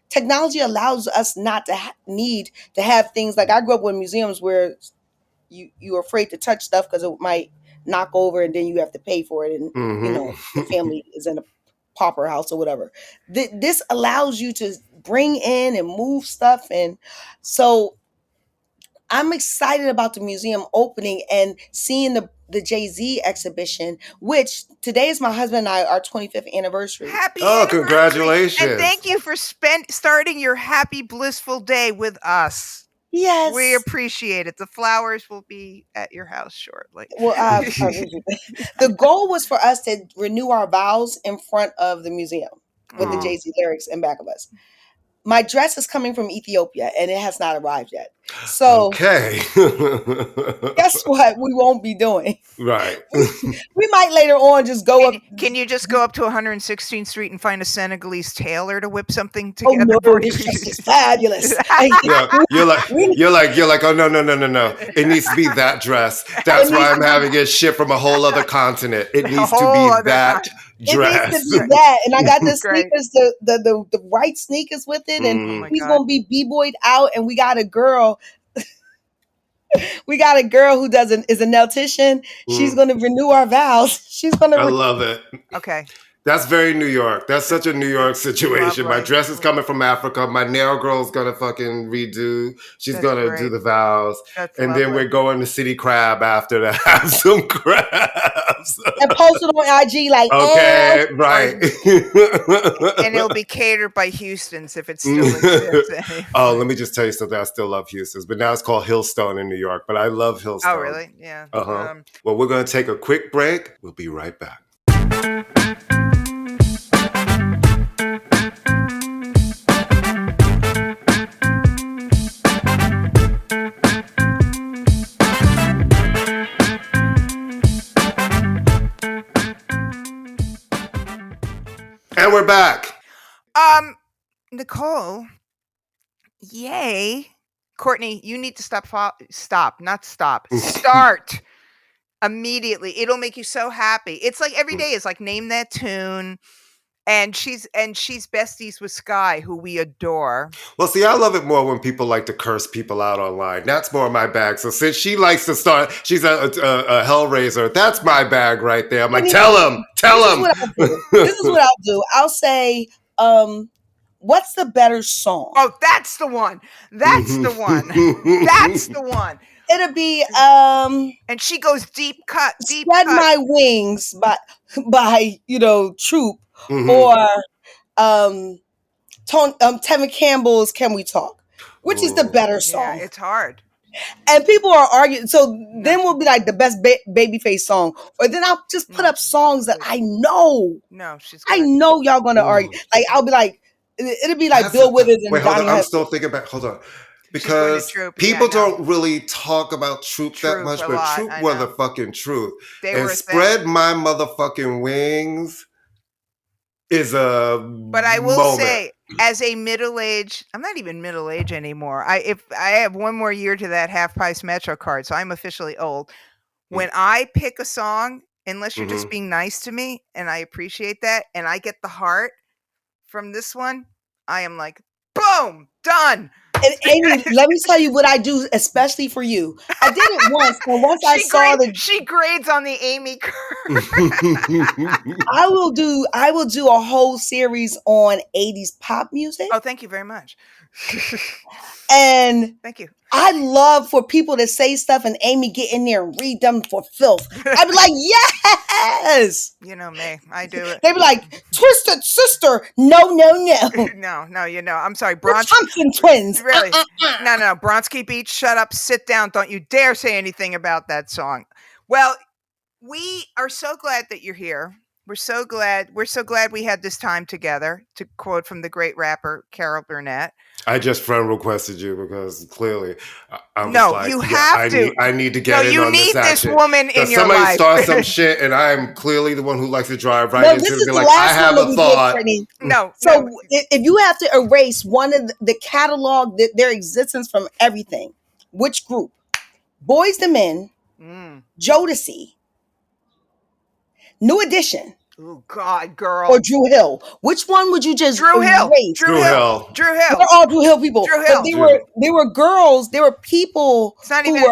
Technology allows us not to need to have things like, I grew up with museums where you're afraid to touch stuff because it might knock over and then you have to pay for it, and your family is in a pauper house or whatever. This allows you to bring in and move stuff, and so I'm excited about the museum opening and seeing the Jay-Z exhibition, which today is my husband and I, our 25th anniversary. Happy anniversary. Congratulations. And thank you for starting your happy, blissful day with us. Yes. We appreciate it. The flowers will be at your house shortly. Well, the goal was for us to renew our vows in front of the museum with the Jay-Z lyrics in back of us. My dress is coming from Ethiopia, and it has not arrived yet. So, okay. Guess what we won't be doing? Right. We might later on just go up. Can you just go up to 116th Street and find a Senegalese tailor to whip something together? Oh no, this dress is fabulous. You're like, oh no. It needs to be that dress. That's why I'm having it shipped from a whole other continent. It needs to be that dress. It needs to be that. And I got the sneakers, the white sneakers with it, and he's gonna be b-boyed out, and we got a girl. We got a girl who is a nailtician. She's going to renew our vows. She's going to. I love it. Okay. That's very New York. That's such a New York situation. My dress is coming from Africa. My nail girl's gonna fucking redo. She's gonna do the vows. And then we're going to City Crab after to have some crabs. And post it on IG like, okay, right. And it'll be catered by Houston's if it still exists. Oh, let me just tell you something. I still love Houston's, but now it's called Hillstone in New York. But I love Hillstone. Oh, really? Yeah. Well, we're gonna take a quick break. We'll be right back. And we're back. Nicole, yay. Courtney, you need to start immediately. It'll make you so happy. It's like every day is like, name that tune. And she's besties with Sky, who we adore. Well, see, I love it more when people like to curse people out online. That's more my bag. So since she likes to start, she's a hellraiser. That's my bag right there. I'm like, tell him. This is what I'll do. I'll say, what's the better song? Oh, that's the one. That's the one. That's the one. it'll be and she goes deep cut. Spread My Wings by Troop, Mhm. or Tevin Campbell's Can We Talk, which is the better song. Yeah, it's hard. And people are arguing. So then we'll be like the best babyface song, or then I'll just put up songs that I know. No, I know y'all gonna argue. Like I'll be like, it'll be like Bill Withers and wait, hold Donny on. I'm Hudson. still thinking about. Hold on. Because people don't really talk about Troop that much, but Troop were the fucking truth. And Spread My Motherfucking Wings is a But I will say, as a middle-aged, I'm not even middle-aged anymore. If I have one more year to that half-price Metro card, so I'm officially old. When I pick a song, unless you're just being nice to me, and I appreciate that, and I get the heart from this one, I am like, boom, done. And Amy, let me tell you what I do, especially for you. I did it once, and once she grades on the Amy curve. I will do a whole series on 80s pop music. Oh, thank you very much. And thank you. I love for people to say stuff and Amy get in there and read them for filth. I'd be like, yes. You know me, I do it. They'd be like, Twisted Sister. No. No. I'm sorry, The Thompson Twins. Really? No. Bronski Beach, shut up, sit down. Don't you dare say anything about that song. Well, we are so glad that you're here. We're so glad we had this time together, to quote from the great rapper Carol Burnett. I just friend requested you because clearly I was you have to. I need to get in on this action. You need this woman in your somebody life. Somebody starts some shit and I'm clearly the one who likes to drive right into it and be like, I have a thought. No. So if you have to erase one of the catalog, their existence from everything, which group? Boyz II Men, Jodeci, New Edition. Oh God, girl. Or Dru Hill. Which one would you just Dru Hill. erase? Dru Hill. They're all Dru Hill people. Dru Hill. But they were girls. They were people. It's not even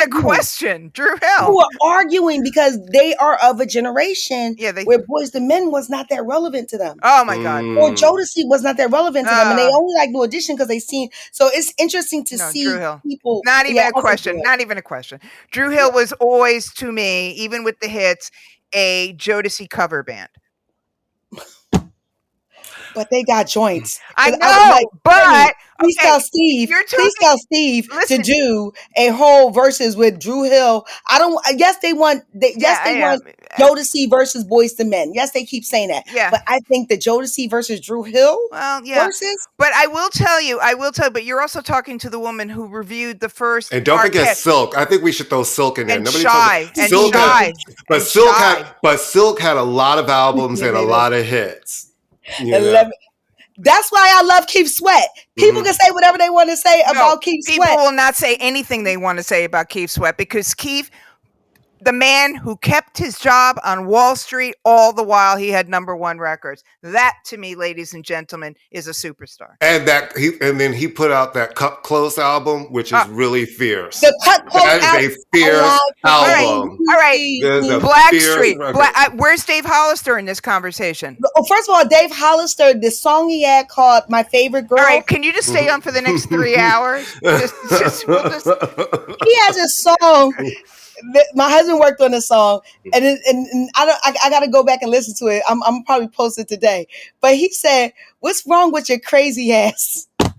a question. Dru Hill. Who were arguing because they are of a generation where Boyz II Men was not that relevant to them. Oh my God. Or Jodeci was not that relevant to them, and they only like New Edition because they seen. So it's interesting to see people. Not even a question. Not even a question. Dru Hill was always, to me, even with the hits, a Jodeci cover band. But they got joints. I know, but please tell Steve to do a whole versus with Dru Hill. Yes, they want Jodeci versus Boyz II Men. Yes, they keep saying that. Yeah. But I think the Jodeci versus Dru Hill. Well, yeah. Versus. But I will tell you, but you're also talking to the woman who reviewed the first. And don't forget Silk. I think we should throw Silk in there. And Shy. But Silk had a lot of albums and a lot of hits. That's why I love Keith Sweat. People can say whatever they want to say about Keith Sweat. People will not say anything they want to say about Keith Sweat because Keith, the man who kept his job on Wall Street all the while he had #1 records. That, to me, ladies and gentlemen, is a superstar. And then he put out that Cut Close album, which is really fierce. The Cut Close album is a fierce album. All right. Blackstreet. Where's Dave Hollister in this conversation? Well, first of all, Dave Hollister, the song he had called "My Favorite Girl." All right, can you just stay on for the next 3 hours? He has a song. My husband worked on this song, and I got to go back and listen to it. I'm probably post it today. But he said, "What's wrong with your crazy ass?" And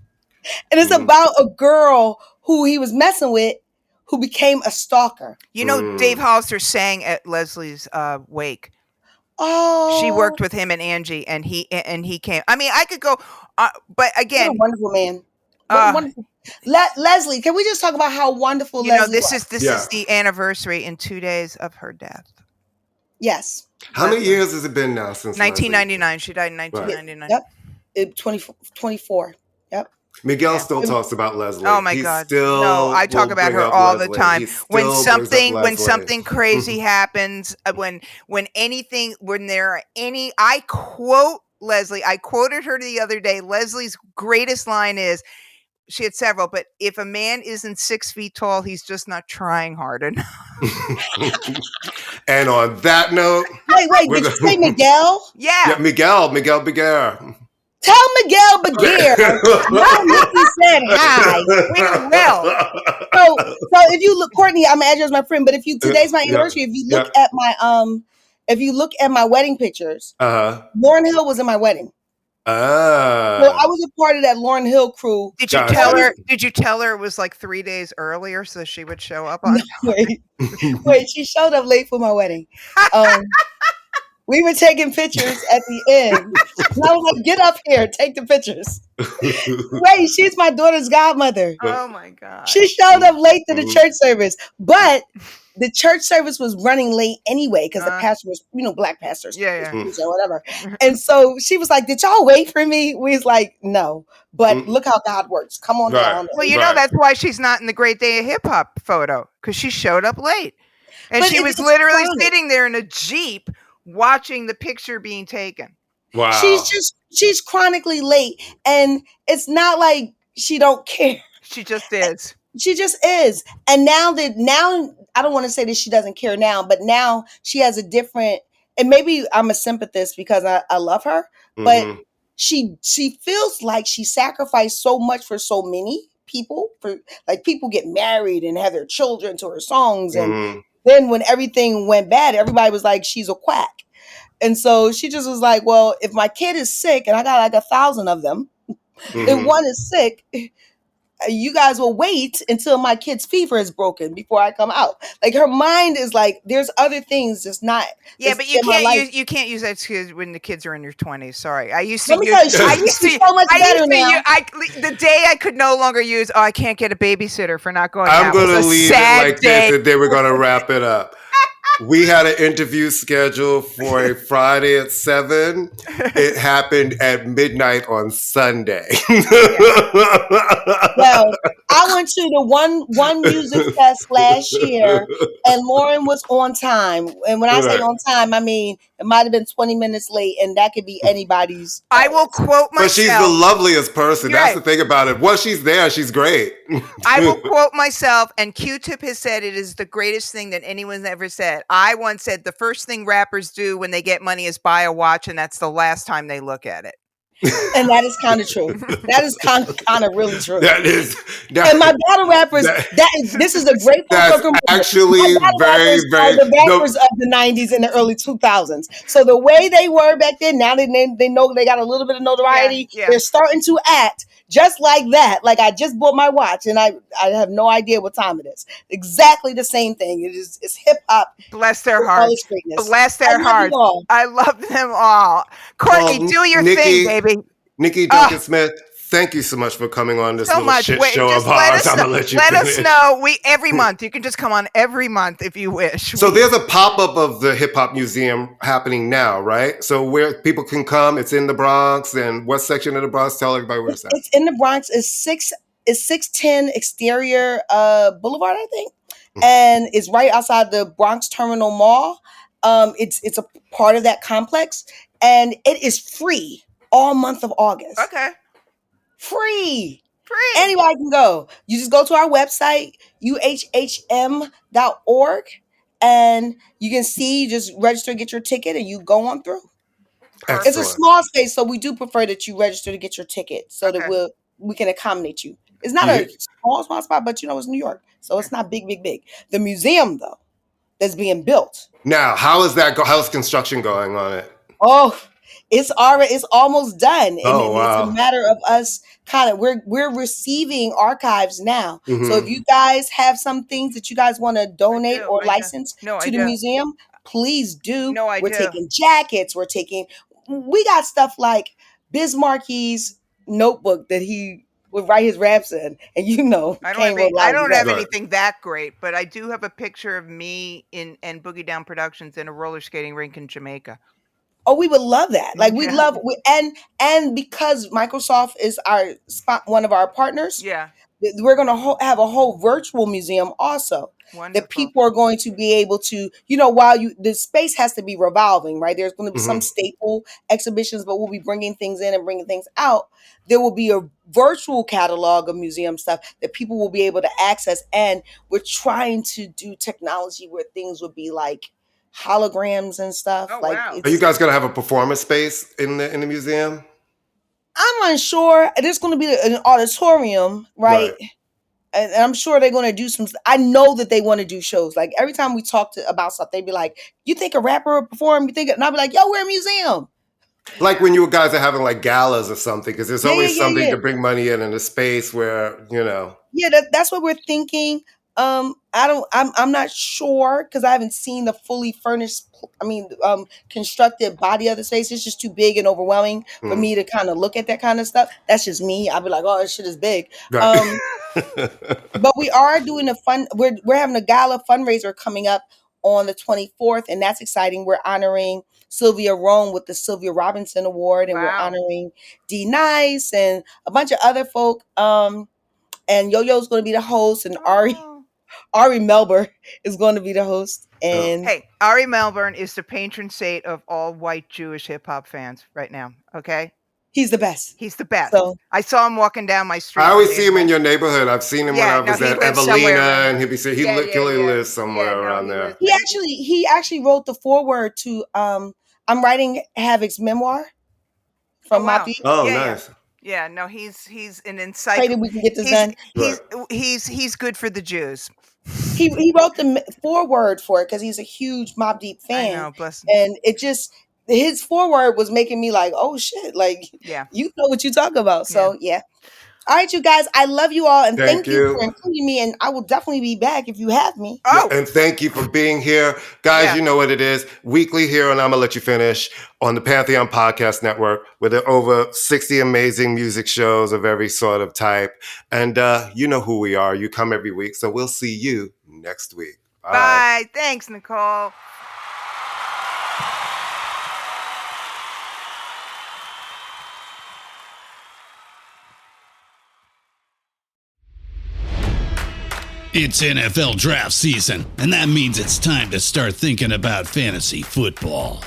it's about a girl who he was messing with, who became a stalker. You know, Dave Hollister sang at Leslie's wake. Oh, she worked with him and Angie, and he came. I mean, I could go, but again, what a wonderful man. Wonderful. Leslie, can we just talk about how wonderful Leslie this was? This is the anniversary in 2 days of her death. Yes. How many years has it been now since 1999? She died in 1999. Yep. 24. Yep. Miguel still talks about Leslie. Oh my God! No, I talk about her all the time. When something crazy happens, when there are any, I quote Leslie. I quoted her the other day. Leslie's greatest line is, she had several, but if a man isn't 6 feet tall, he's just not trying hard enough. And on that note, wait, did you say Miguel? Yeah, Miguel Bigger. Tell Miguel Beguer how Nikki said hi. We will. So if you look, Courtney, I'm gonna add you as my friend. But today's my anniversary. If you look at my wedding pictures, Lauryn Hill was in my wedding. So I was a part of that Lauryn Hill crew. Did you tell her? Did you tell her it was like 3 days earlier so she would show up on? No, wait. She showed up late for my wedding. We were taking pictures at the end. And I was like, "Get up here, take the pictures." Wait, she's my daughter's godmother. Oh my God! She showed up late to the church service, but the church service was running late anyway because the pastor was, black pastors, or whatever. And so she was like, "Did y'all wait for me?" We was like, "No, but look how God works. Come on down." Well, that's why she's not in the Great Day of Hip Hop photo, because she showed up late, and she was literally sitting there in a Jeep watching the picture being taken. Wow. She's chronically late, and it's not like she don't care. She just is. She just is. And now I don't want to say that she doesn't care now, but now she has a different, and maybe I'm a sympathist because I love her, but she feels like she sacrificed so much for so many people. For like, people get married and have their children to her songs, and then when everything went bad, everybody was like, she's a quack. And so she just was like, well, if my kid is sick and I got like 1,000 of them, if one is sick, you guys will wait until my kid's fever is broken before I come out. Like, her mind is like, there's other things, just not. Yeah, but you can't use that excuse when the kids are in your 20s. Sorry, I used to use. I used to so much better now. The day I could no longer use. Oh, I can't get a babysitter for not going. I'm going to leave it like this, and then we're going to wrap it up. We had an interview scheduled for a Friday at 7. It happened at midnight on Sunday. Well, I went to the one music fest last year, and Lauren was on time. And when I say on time, I mean it might have been 20 minutes late, and that could be anybody's. I will quote myself. But she's the loveliest person. That's the thing about it. Once she's there, she's great. I will quote myself, and Q-Tip has said it is the greatest thing that anyone's ever said. I once said the first thing rappers do when they get money is buy a watch, and that's the last time they look at it. And that is kind of true. That is kind of really true. And my battle rappers, this is a great program. Actually, very, very the rappers of the 90s and the early 2000s. So the way they were back then, now they know they got a little bit of notoriety. They're starting to act just like that. Like, I just bought my watch and I have no idea what time it is. Exactly the same thing. It's hip hop. Bless their hearts. Bless their hearts. I love them all. Courtney, do your thing, baby. Nicole Duncan-Smith, thank you so much for coming on this little shit show of ours. I'm going to let you let us know. Every month. You can just come on every month if you wish. So there's a pop-up of the Hip Hop Museum happening now, right? So where people can come, it's in the Bronx. And what section of the Bronx? Tell everybody where it's at. It's in the Bronx. It's 610 Exterior Boulevard, I think. And it's right outside the Bronx Terminal Mall. It's a part of that complex. And it is free all month of August. Okay. Free. Anybody can go. You just go to our website, uhhm.org, and you can see, you just register, get your ticket, and you go on through. Excellent. It's a small space, so we do prefer that you register to get your ticket so that we can accommodate you. It's not a small spot, but it's New York, so it's not big. The museum, though, that's being built. Now, how's construction going on it? Oh, it's almost done. And wow. It's a matter of us we're receiving archives now. Mm-hmm. So if you guys have some things that you guys want to donate or license to the museum, please do. We're taking jackets. We got stuff like Biz Marquis's notebook that he would write his raps in. And I don't have anything that great, but I do have a picture of me and Boogie Down Productions in a roller skating rink in Jamaica. Oh, we would love that. Like, we'd love, and because Microsoft is one of our partners, we're going to have a whole virtual museum also. Wonderful. That people are going to be able to, while the space has to be revolving, right? There's going to be some staple exhibitions, but we'll be bringing things in and bringing things out. There will be a virtual catalog of museum stuff that people will be able to access. And we're trying to do technology where things would be like holograms and stuff. Oh, wow. Are you guys going to have a performance space in the museum? I'm unsure. There's going to be an auditorium, right? And I'm sure they're going to do some. I know that they want to do shows. Like every time we talk about stuff, they'd be like, "You think a rapper would perform? You think?" And I'd be like, "Yo, we're a museum." Like when you guys are having like galas or something, because there's always something Yeah. to bring money in a space where, you know. Yeah, that's what we're thinking. I'm not sure because I haven't seen the fully furnished, constructed body of the space. It's just too big and overwhelming for me to kind of look at that kind of stuff. That's just me. I'd be like, oh, this shit is big. Right. But we are doing we're having a gala fundraiser coming up on the 24th, and that's exciting. We're honoring Sylvia Rome with the Sylvia Robinson Award, and we're honoring D Nice and a bunch of other folk. And Yo-Yo's going to be the host, and Ari Melber is going to be the host. And hey, Ari Melbourne is the patron saint of all white Jewish hip hop fans right now. Okay, he's the best. He's the best. So I saw him walking down my street. I always see him in your neighborhood. I've seen him when I was at Evelina, and he'd be saying he lives somewhere around there. He actually wrote the foreword to I'm writing Havoc's memoir from Mobb Deep. Oh, nice. Yeah, no, he's an insightful. Pray that we can get this done. He's good for the Jews. He wrote the foreword for it because he's a huge Mobb Deep fan. I know, bless him. And it just his foreword was making me like, oh shit, like you know what you talk about. So yeah. All right, you guys, I love you all, and thank you for including me, and I will definitely be back if you have me. Oh. And thank you for being here. Guys, you know what it is. Weekly here on I'ma Let You Finish on the Pantheon Podcast Network with over 60 amazing music shows of every sort of type. And you know who we are. You come every week, so we'll see you next week. Bye. Thanks, Nicole. It's NFL draft season, and that means it's time to start thinking about fantasy football.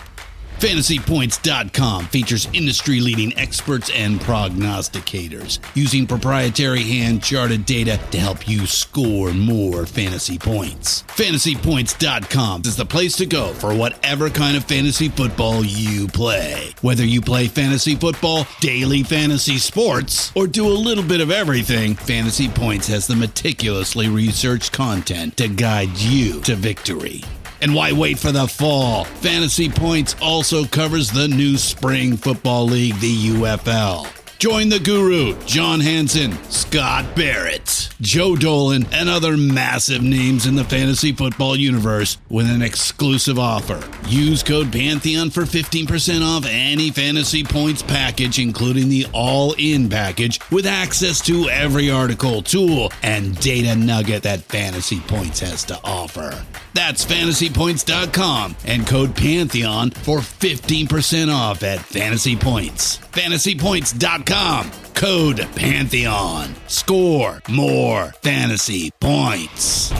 FantasyPoints.com features industry-leading experts and prognosticators using proprietary hand-charted data to help you score more fantasy points. FantasyPoints.com is the place to go for whatever kind of fantasy football you play. Whether you play fantasy football, daily fantasy sports, or do a little bit of everything, Fantasy Points has the meticulously researched content to guide you to victory. And why wait for the fall? Fantasy Points also covers the new spring football league, the UFL. Join the guru, John Hansen, Scott Barrett, Joe Dolan, and other massive names in the fantasy football universe with an exclusive offer. Use code Pantheon for 15% off any Fantasy Points package, including the all-in package with access to every article, tool, and data nugget that Fantasy Points has to offer. That's FantasyPoints.com and code Pantheon for 15% off at Fantasy Points. FantasyPoints.com, code Pantheon. Score more fantasy points.